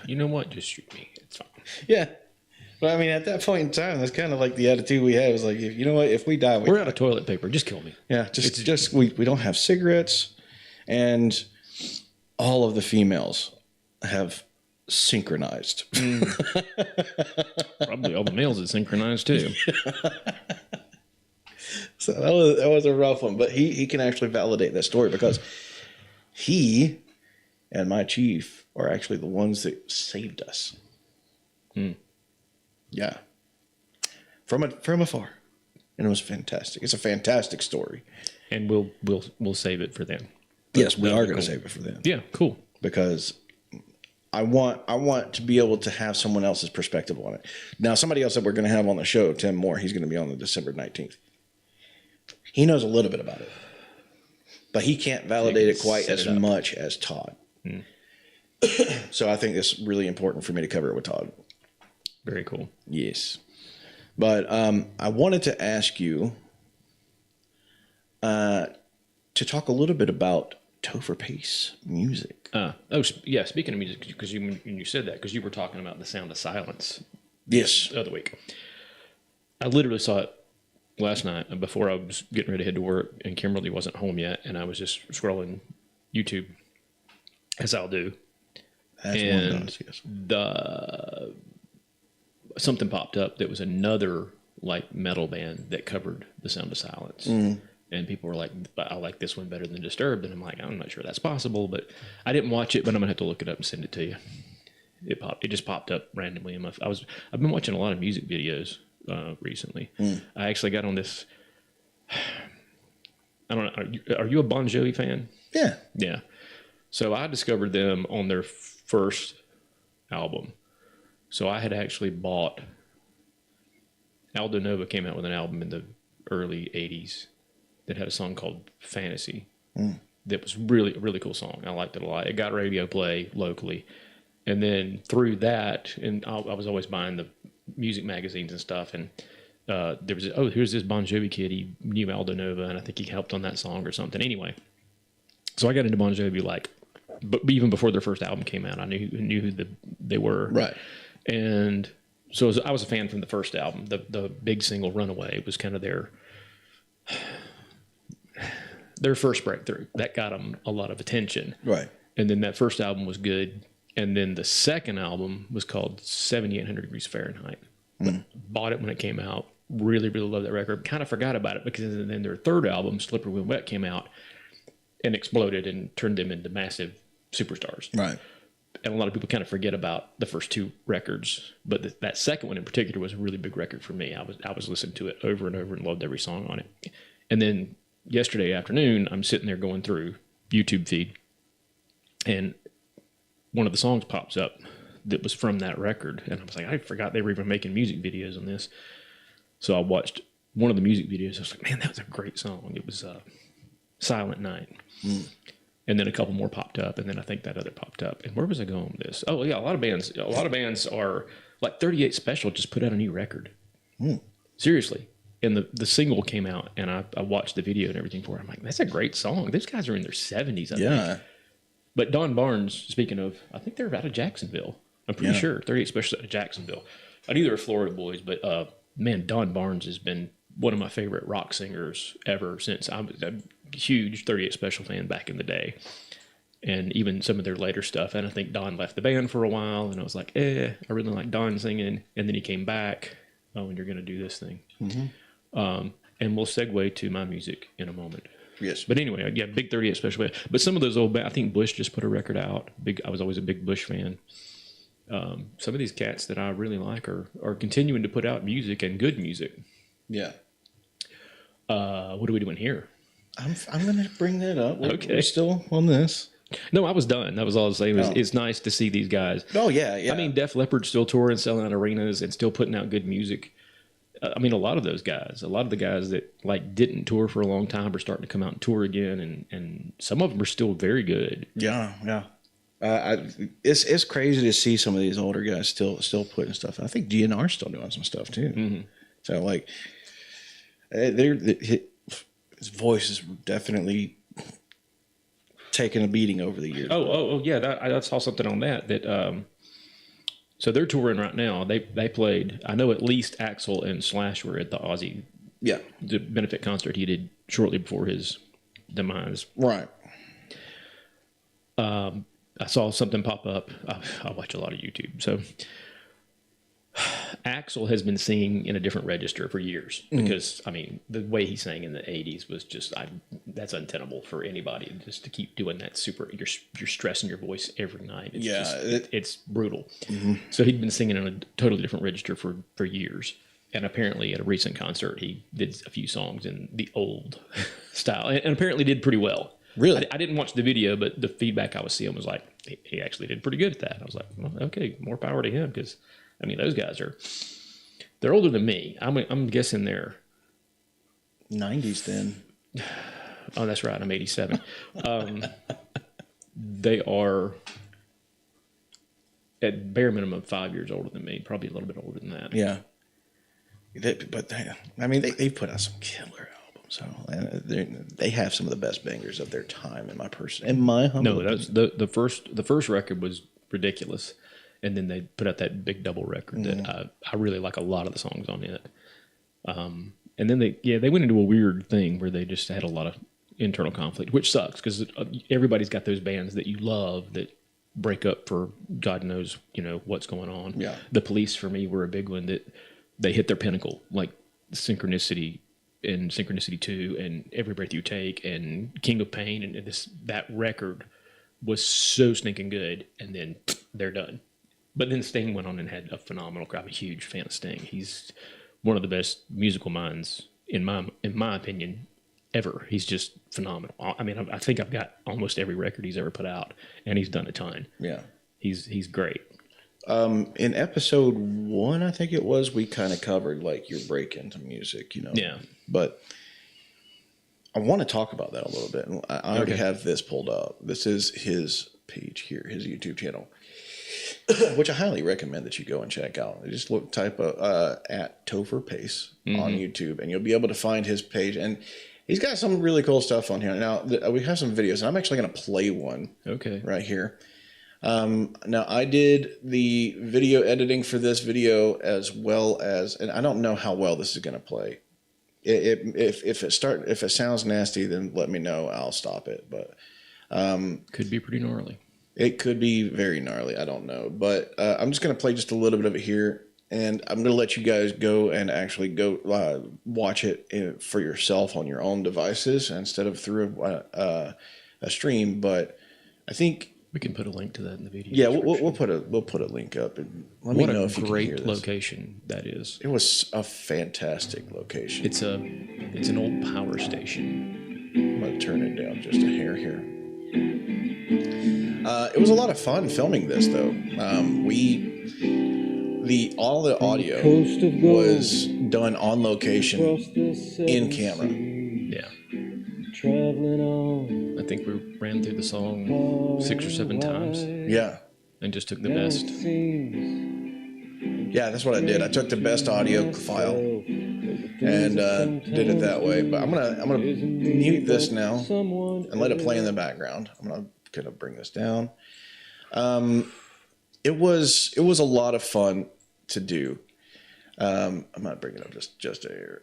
You know what? Just shoot me. It's fine. Yeah. But I mean, at that point in time, that's kind of like the attitude we had. It was like, you know what? If we die, we're out of toilet paper. Just kill me. Yeah, we don't have cigarettes, and all of the females have synchronized. Probably all the males have synchronized too. So that was a rough one, but he can actually validate that story because he and my chief are actually the ones that saved us. Yeah, from afar, and it was fantastic. It's a fantastic story, and we'll save it for them. Yes, we are going to save it for them. Yeah, cool. Because I want to be able to have someone else's perspective on it. Now, somebody else that we're going to have on the show, Tim Moore, he's going to be on the December 19th. He knows a little bit about it, but he can't validate it quite as much as Todd. So I think it's really important for me to cover it with Todd. Very cool. Yes. But I wanted to ask you to talk a little bit about Topher Pace music. Speaking of music, because you said that, because you were talking about The Sound of Silence. Yes. The other week. I literally saw it last night before I was getting ready to head to work, and Kimberly wasn't home yet, and I was just scrolling YouTube, as I'll do. As one does, yes. Something popped up that was another like metal band that covered The Sound of Silence. And people were like, I like this one better than Disturbed. And I'm like, I'm not sure that's possible, but I didn't watch it, but I'm gonna have to look it up and send it to you. It just popped up randomly. I've been watching a lot of music videos recently. I actually got on this. I don't know. Are you a Bon Jovi fan? Yeah. Yeah. So I discovered them on their first album. So I had actually bought. Aldo Nova came out with an album in the early 80s that had a song called Fantasy. That was really a really cool song. I liked it a lot. It got radio play locally. And then through that, and I was always buying the music magazines and stuff, and there was, here's this Bon Jovi kid. He knew Aldo Nova, and I think he helped on that song or something. Anyway, so I got into Bon Jovi but even before their first album came out, I knew who they were. Right. And so I was a fan from the first album. The big single Runaway was kind of their first breakthrough. That got them a lot of attention. Right. And then that first album was good. And then the second album was called 7800 Degrees Fahrenheit. Bought it when it came out. Really, really loved that record. Kind of forgot about it because then their third album, Slippery When Wet, came out and exploded and turned them into massive superstars. Right. And a lot of people kind of forget about the first two records. But that second one in particular was a really big record for me. I was listening to it over and over and loved every song on it. And then yesterday afternoon, I'm sitting there going through YouTube feed, and one of the songs pops up that was from that record. And I was like, I forgot they were even making music videos on this. So I watched one of the music videos. I was like, man, that was a great song. It was Silent Night. And then a couple more popped up. And then I think that other popped up. And where was I going with this? Oh, yeah, a lot of bands are like 38 Special just put out a new record. Seriously. And the single came out, and I watched the video and everything for it. I'm like, that's a great song. Those guys are in their 70s, I think. But Don Barnes, speaking of, I think they're out of Jacksonville. I'm pretty sure. 38 Special out of Jacksonville. I knew they were Florida boys, but man, Don Barnes has been one of my favorite rock singers ever since. I was a huge 38 Special fan back in the day. And even some of their later stuff. And I think Don left the band for a while, and I was like, I really like Don singing. And then he came back. Oh, and you're going to do this thing. And we'll segue to my music in a moment. Yes. But anyway, yeah, big 38 Special. But some of those old bands, I think Bush just put a record out. I was always a big Bush fan. Some of these cats that I really like are continuing to put out music and good music. Yeah. What are we doing here? I'm going to bring that up. Okay. We're still on this. No, I was done. That was all I was saying. It's nice to see these guys. Oh, yeah, yeah. I mean, Def Leppard's still touring, selling out arenas, and still putting out good music. I mean, a lot of the guys that like didn't tour for a long time are starting to come out and tour again, and some of them are still very good. Yeah, yeah. It's crazy to see some of these older guys still putting stuff. I think GNR's still doing some stuff too. So like, his voice is definitely taken a beating over the years. Oh yeah. I saw something on that. So they're touring right now. They played. I know at least Axl and Slash were at the Ozzy the benefit concert he did shortly before his demise. Right. I saw something pop up. I watch a lot of YouTube. So Axl has been singing in a different register for years because, I mean, the way he sang in the 80s was just, that's untenable for anybody just to keep doing that you're stressing your voice every night. It's brutal. So he'd been singing in a totally different register for years. And apparently at a recent concert, he did a few songs in the old style and apparently did pretty well. Really? I didn't watch the video, but the feedback I was seeing was like, he actually did pretty good at that. I was like, well, okay, more power to him because, I mean, those guys they're older than me. I'm guessing they're 90s then. Oh, that's right. I'm 87. They are at bare minimum 5 years older than me, probably a little bit older than that. Yeah. They've put out some killer albums. So they have some of the best bangers of their time in my humble opinion. The first record was ridiculous, and then they put out that big double record that I really like a lot of the songs on it. And then they went into a weird thing where they just had a lot of internal conflict, which sucks because everybody's got those bands that you love that break up for God knows what's going on. Yeah. The Police for me were a big one that they hit their pinnacle, like Synchronicity and Synchronicity 2 and Every Breath You Take and King of Pain, and that record was so stinking good, and then they're done. But then Sting went on and had a phenomenal career. I'm a huge fan of Sting. He's one of the best musical minds in my opinion ever. He's just phenomenal. I mean, I think I've got almost every record he's ever put out, and he's done a ton. Yeah. He's great. In episode 1, I think it was, we kind of covered like your break into music, Yeah. But I want to talk about that a little bit. And I already have this pulled up. This is his page here, his YouTube channel, which I highly recommend that you go and check out. Just type at Topher Pace on YouTube, and you'll be able to find his page. And he's got some really cool stuff on here. Now, we have some videos, and I'm actually going to play one right here. Now, I did the video editing for this video as well as, and I don't know how well this is going to play. If it sounds nasty, then let me know. I'll stop it. But could be pretty gnarly. It could be very gnarly. I don't know. But I'm just going to play just a little bit of it here, and I'm going to let you guys go and actually go watch it for yourself on your own devices instead of through a stream. But I think we can put a link to that in the video. Yeah, we'll put a link up, and let me know if you can hear this. What a great location that is. It was a fantastic location. It's an old power station. I'm gonna turn it down just a hair here. It was a lot of fun filming this, though. All the audio was done on location in camera. Yeah. I think we ran through the song 6 or 7 times. Yeah. And just took the best. Yeah, that's what I did. I took the best audio file and did it that way. But I'm gonna mute this now and let it play in the background. I'm gonna bring this down. It was a lot of fun to do. I'm not bringing it up just a hair.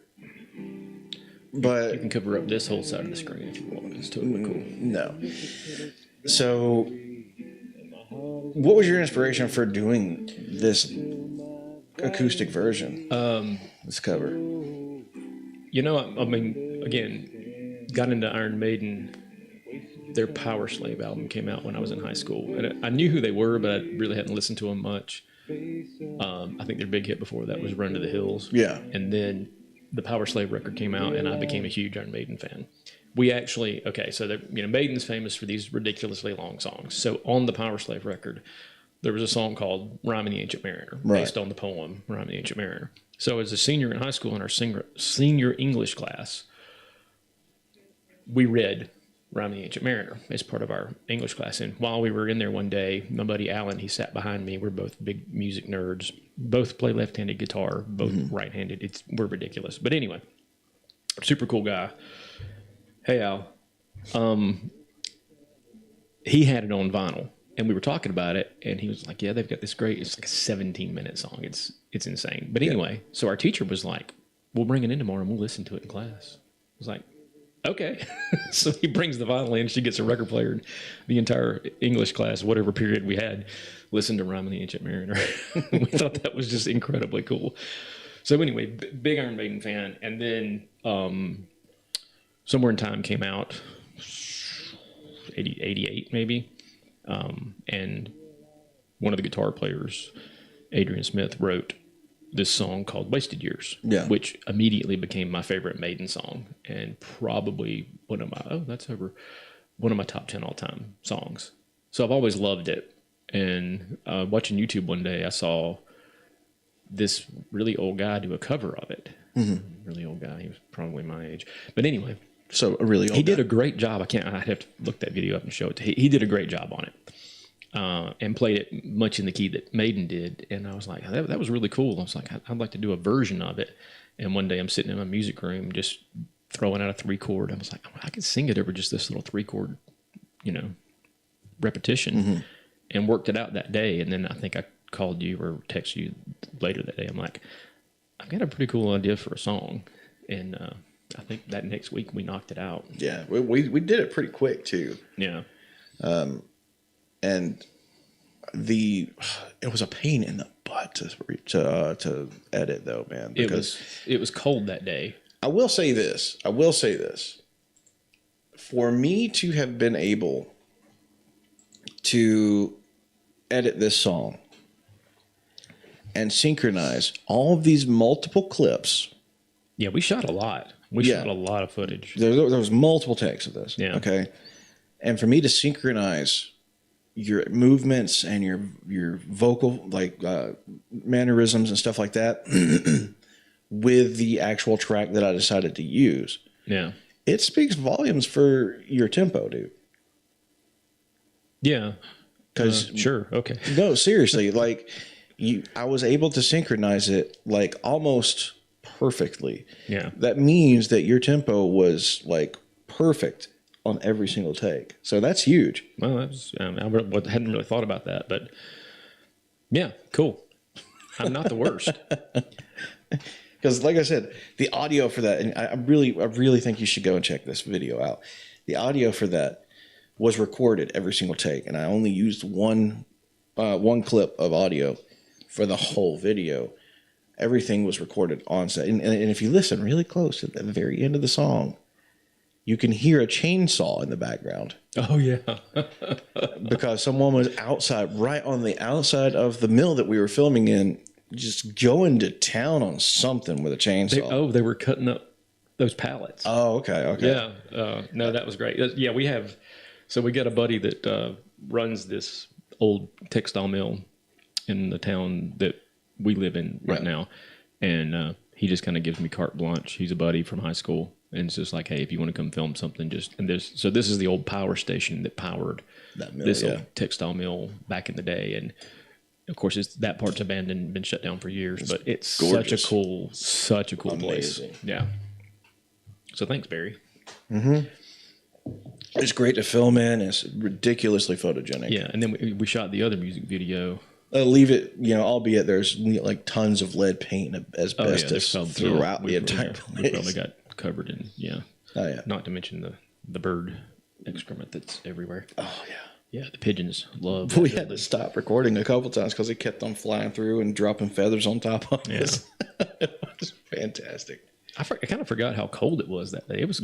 But you can cover up this whole side of the screen if you want. It's totally cool. No. So, what was your inspiration for doing this acoustic version? This cover. I mean, again, got into Iron Maiden. Their Power Slave album came out when I was in high school, and I knew who they were, but I really hadn't listened to them much. I think their big hit before that was Run to the Hills. Yeah, and then the Power Slave record came out, and I became a huge Iron Maiden fan. We actually, so Maiden's famous for these ridiculously long songs. So on the Power Slave record, there was a song called Rhyme in the Ancient Mariner, based on the poem Rhyme in the Ancient Mariner. So as a senior in high school in our senior English class, we read Rhyme in the Ancient Mariner as part of our English class. And while we were in there one day, my buddy Alan, he sat behind me. We're both big music nerds. Both play left-handed guitar, both right-handed. We're ridiculous. But anyway, super cool guy. Hey, Al. He had it on vinyl, and we were talking about it, and he was like, yeah, they've got this great, it's like a 17-minute song. It's insane. But anyway, so our teacher was like, we'll bring it in tomorrow, and we'll listen to it in class. I was like, okay. So he brings the vinyl in, she gets a record player, and the entire English class, whatever period we had, listened to Rhyme in the Ancient Mariner. We thought that was just incredibly cool. So anyway, big Iron Maiden fan. And then Somewhere in Time came out, 88 maybe. And one of the guitar players, Adrian Smith, wrote this song called Wasted Years, which immediately became my favorite Maiden song, and probably one of my top 10 all-time songs. So I've always loved it. And watching YouTube one day, I saw this really old guy do a cover of it. Really old guy. He was probably my age. But anyway, so a really old he did a great job. I'd have to look that video up and show it to you. He did a great job on it. And played it much in the key that Maiden did. And I was like, that was really cool. I was like, I'd like to do a version of it. And one day I'm sitting in my music room just throwing out a 3-chord. I was like, I could sing it over just this little 3-chord, repetition. And worked it out that day. And then I think I called you or texted you later that day. I'm like, I've got a pretty cool idea for a song. And I think that next week we knocked it out. Yeah, we did it pretty quick too. Yeah. And it was a pain in the butt to edit though, man. Because it was cold that day. I will say this. For me to have been able to edit this song and synchronize all of these multiple clips. Yeah, we shot a lot. We shot a lot of footage. There was multiple takes of this. Yeah. Okay. And for me to synchronize your movements and your vocal mannerisms and stuff like that with the actual track that I decided to use. Yeah. It speaks volumes for your tempo, dude. Yeah. Because sure. Okay. No, seriously, like I was able to synchronize it like almost perfectly. Yeah. That means that your tempo was like perfect on every single take. So that's huge. Well, I hadn't really thought about that, but yeah, cool. I'm not the worst. Because, like I said, the audio for that, and I really think you should go and check this video out. The audio for that was recorded every single take, and I only used one clip of audio for the whole video. Everything was recorded on set, and if you listen really close at the very end of the song, you can hear a chainsaw in the background. Oh yeah, because someone was outside, right on the outside of the mill that we were filming in, just going to town on something with a chainsaw. They were cutting up those pallets. Oh, okay. Yeah, no, that was great. Yeah, we got a buddy that runs this old textile mill in the town that we live in right now, and he just kind of gives me carte blanche. He's a buddy from high school, and it's just like, hey, if you want to come film something, this is the old power station that powered that mill, old textile mill back in the day, and of course that part's abandoned, been shut down for years, but it's gorgeous. such a cool place. Yeah. So thanks, Barry. Mm-hmm. It's great to film in. It's ridiculously photogenic. Yeah, and then we shot the other music video. Leave it, albeit there's like tons of lead paint and asbestos throughout the entire place. We probably got covered in, Oh, yeah. Not to mention the bird excrement that's everywhere. Oh, yeah. Yeah, the pigeons love. We had to stop recording a couple times because it kept on flying through and dropping feathers on top of us. It was fantastic. I kind of forgot how cold it was that day. It was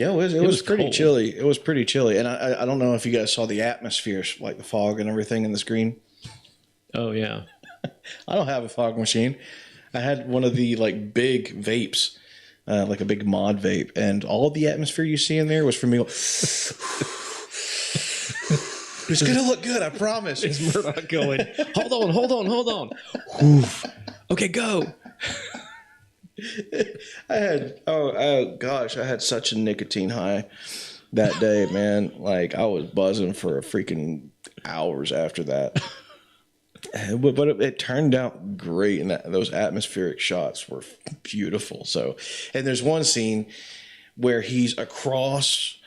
pretty cold. chilly. It was pretty chilly, and I don't know if you guys saw the atmosphere, like the fog and everything in the screen. Oh yeah. I don't have a fog machine. I had one of the like big vapes, like a big mod vape, and all the atmosphere you see in there was for me. It's gonna look good, I promise. It's Murdoch going, hold on. Oof. Okay, go. I had such a nicotine high that day, man. Like I was buzzing for a freaking hours after that. But it turned out great, and those atmospheric shots were beautiful. So, and there's one scene where he's across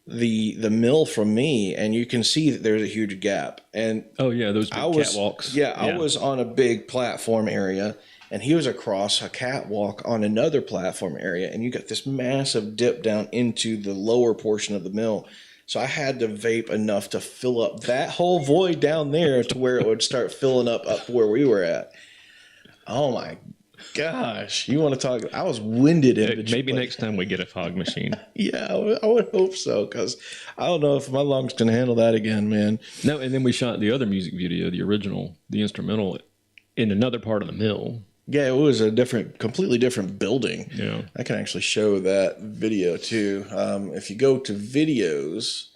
the mill from me, and you can see that there's a huge gap. And those big catwalks. I was on a big platform area, and he was across a catwalk on another platform area, and you got this massive dip down into the lower portion of the mill. So I had to vape enough to fill up that whole void down there to where it would start filling up where we were at. Oh my gosh. You want to talk? I was winded in between. Maybe next time we get a fog machine. Yeah, I would hope so, because I don't know if my lungs can handle that again, man. No, and then we shot the other music video, the original, the instrumental, in another part of the mill. Yeah, it was a completely different building. Yeah, I can actually show that video too. If you go to videos,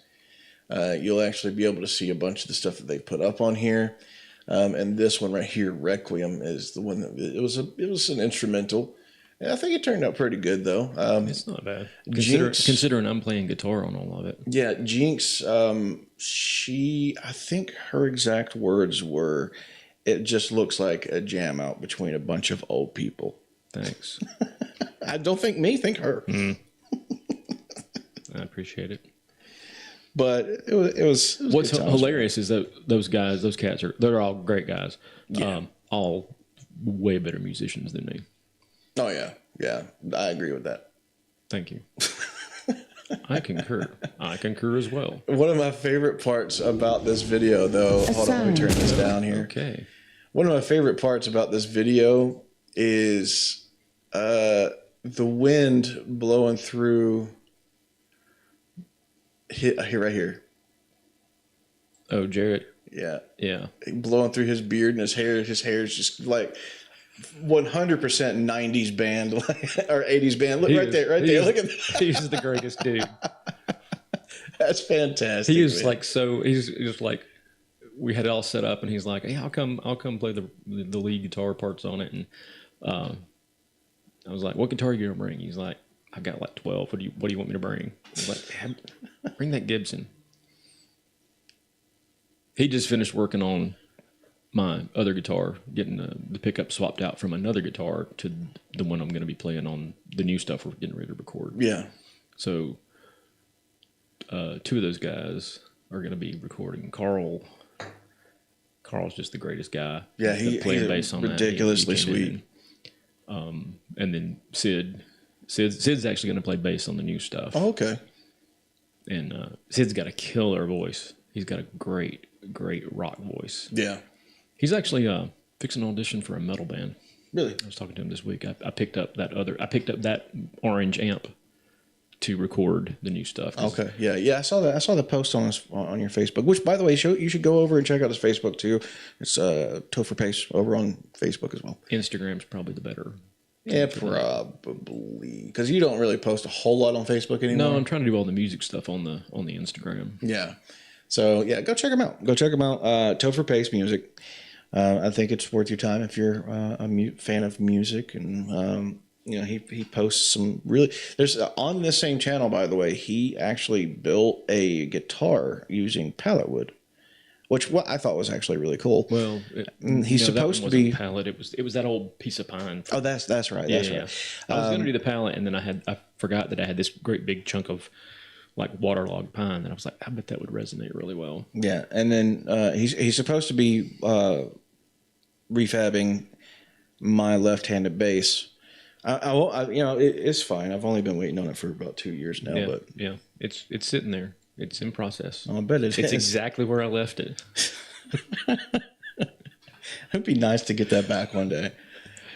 you'll actually be able to see a bunch of the stuff that they put up on here. And this one right here, Requiem, is the one that it was an instrumental. And I think it turned out pretty good though. It's not bad considering I'm playing guitar on all of it. Yeah, Jinx. I think her exact words were, "It just looks like a jam out between a bunch of old people." Thanks. I don't think me, think her. I appreciate it. But it was what's hilarious is that those cats they're all great guys. Yeah. All way better musicians than me. Oh yeah. Yeah. I agree with that. Thank you. I concur as well. One of my favorite parts about this video, though, hold on, let me turn this down here. Okay. One of my favorite parts about this video is the wind blowing through right here. Oh, Jarrett. Yeah. Yeah. Blowing through his beard and his hair. His hair is just like 100% 90s band or 80s band. Look right there. Look at that. He's the greatest dude. That's fantastic. He was like, so he's like, we had it all set up, and he's like, hey, I'll come play the lead guitar parts on it. And I was like, what guitar are you gonna bring? He's like, I've got like 12. What do you want me to bring? I was like, bring that Gibson. He just finished working on my other guitar, getting the pickup swapped out from another guitar to the one I'm going to be playing on the new stuff we're getting ready to record. Yeah. So 2 of those guys are going to be recording. Carl's just the greatest guy. Yeah, he's bass on ridiculously sweet. And then Sid's actually going to play bass on the new stuff. Oh, okay. And Sid's got a killer voice. He's got a great rock voice. Yeah. He's actually fixing an audition for a metal band. Really? I was talking to him this week. I picked up that orange amp to record the new stuff. Okay. Yeah. I saw that. I saw the post on your Facebook, which, by the way, you should go over and check out his Facebook too. It's Toe for Pace over on Facebook as well. Instagram's probably the better. Yeah, probably, because you don't really post a whole lot on Facebook anymore. No, I'm trying to do all the music stuff on the Instagram. Yeah. So yeah, go check him out. Toe for Pace Music. I think it's worth your time if you're a fan of music, and he posts some really. There's on this same channel, by the way, he actually built a guitar using pallet wood, which I thought was actually really cool. Well, he's supposed to be pallet. It was that old piece of pine. Oh, that's right. That's right. I was going to do the pallet, and then I forgot that I had this great big chunk of like waterlogged pine, and I was like, I bet that would resonate really well. Yeah, and then he's supposed to be refabbing my left-handed bass. It's fine. I've only been waiting on it for about 2 years now. Yeah, but it's sitting there. It's in process. I bet it's exactly where I left it. It'd be nice to get that back one day.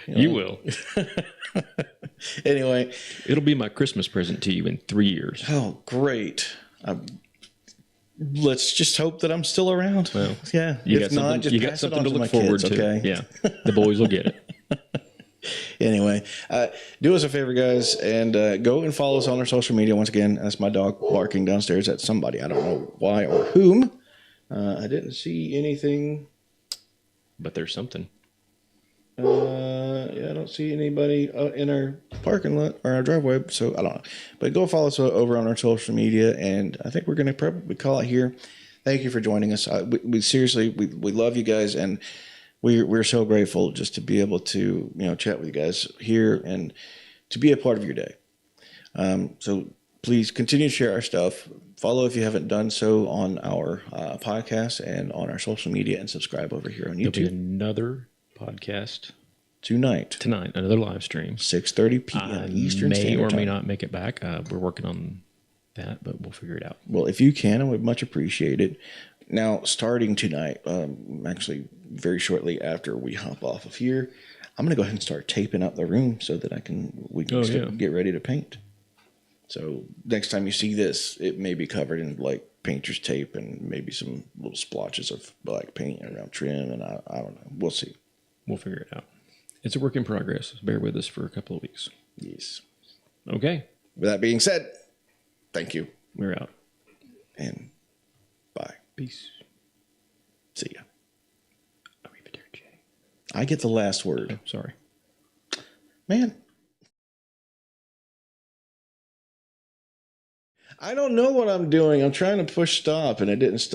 You will. Anyway, it'll be my Christmas present to you in 3 years. Oh, great! Let's just hope that I'm still around. Well, yeah. You got something to look forward to. Okay. Yeah, the boys will get it. Anyway, do us a favor, guys, and go and follow us on our social media. Once again, that's my dog barking downstairs at somebody. I don't know why or whom. I didn't see anything. But there's something. I don't see anybody in our parking lot or our driveway, so I don't know. But go follow us over on our social media, and I think we're going to probably call it here. Thank you for joining us. We seriously, we love you guys, and we're so grateful just to be able to chat with you guys here and to be a part of your day. So please continue to share our stuff. Follow if you haven't done so on our podcast and on our social media, and subscribe over here on YouTube. There'll be another podcast tonight, another live stream, 6:30 p.m. Eastern Standard Time. May or may not make it back. We're working on that, but we'll figure it out. Well, if you can, I would much appreciate it. Now, starting tonight, actually very shortly after we hop off of here, I'm going to go ahead and start taping up the room so that we can get ready to paint. So next time you see this, it may be covered in like painter's tape and maybe some little splotches of black paint around trim, and I don't know. We'll see. We'll figure it out. It's a work in progress. Bear with us for a couple of weeks. Yes. Okay. With that being said, thank you. We're out. And bye. Peace. See ya. I get the last word. Oh, sorry. Man. I don't know what I'm doing. I'm trying to push stop and it didn't stop.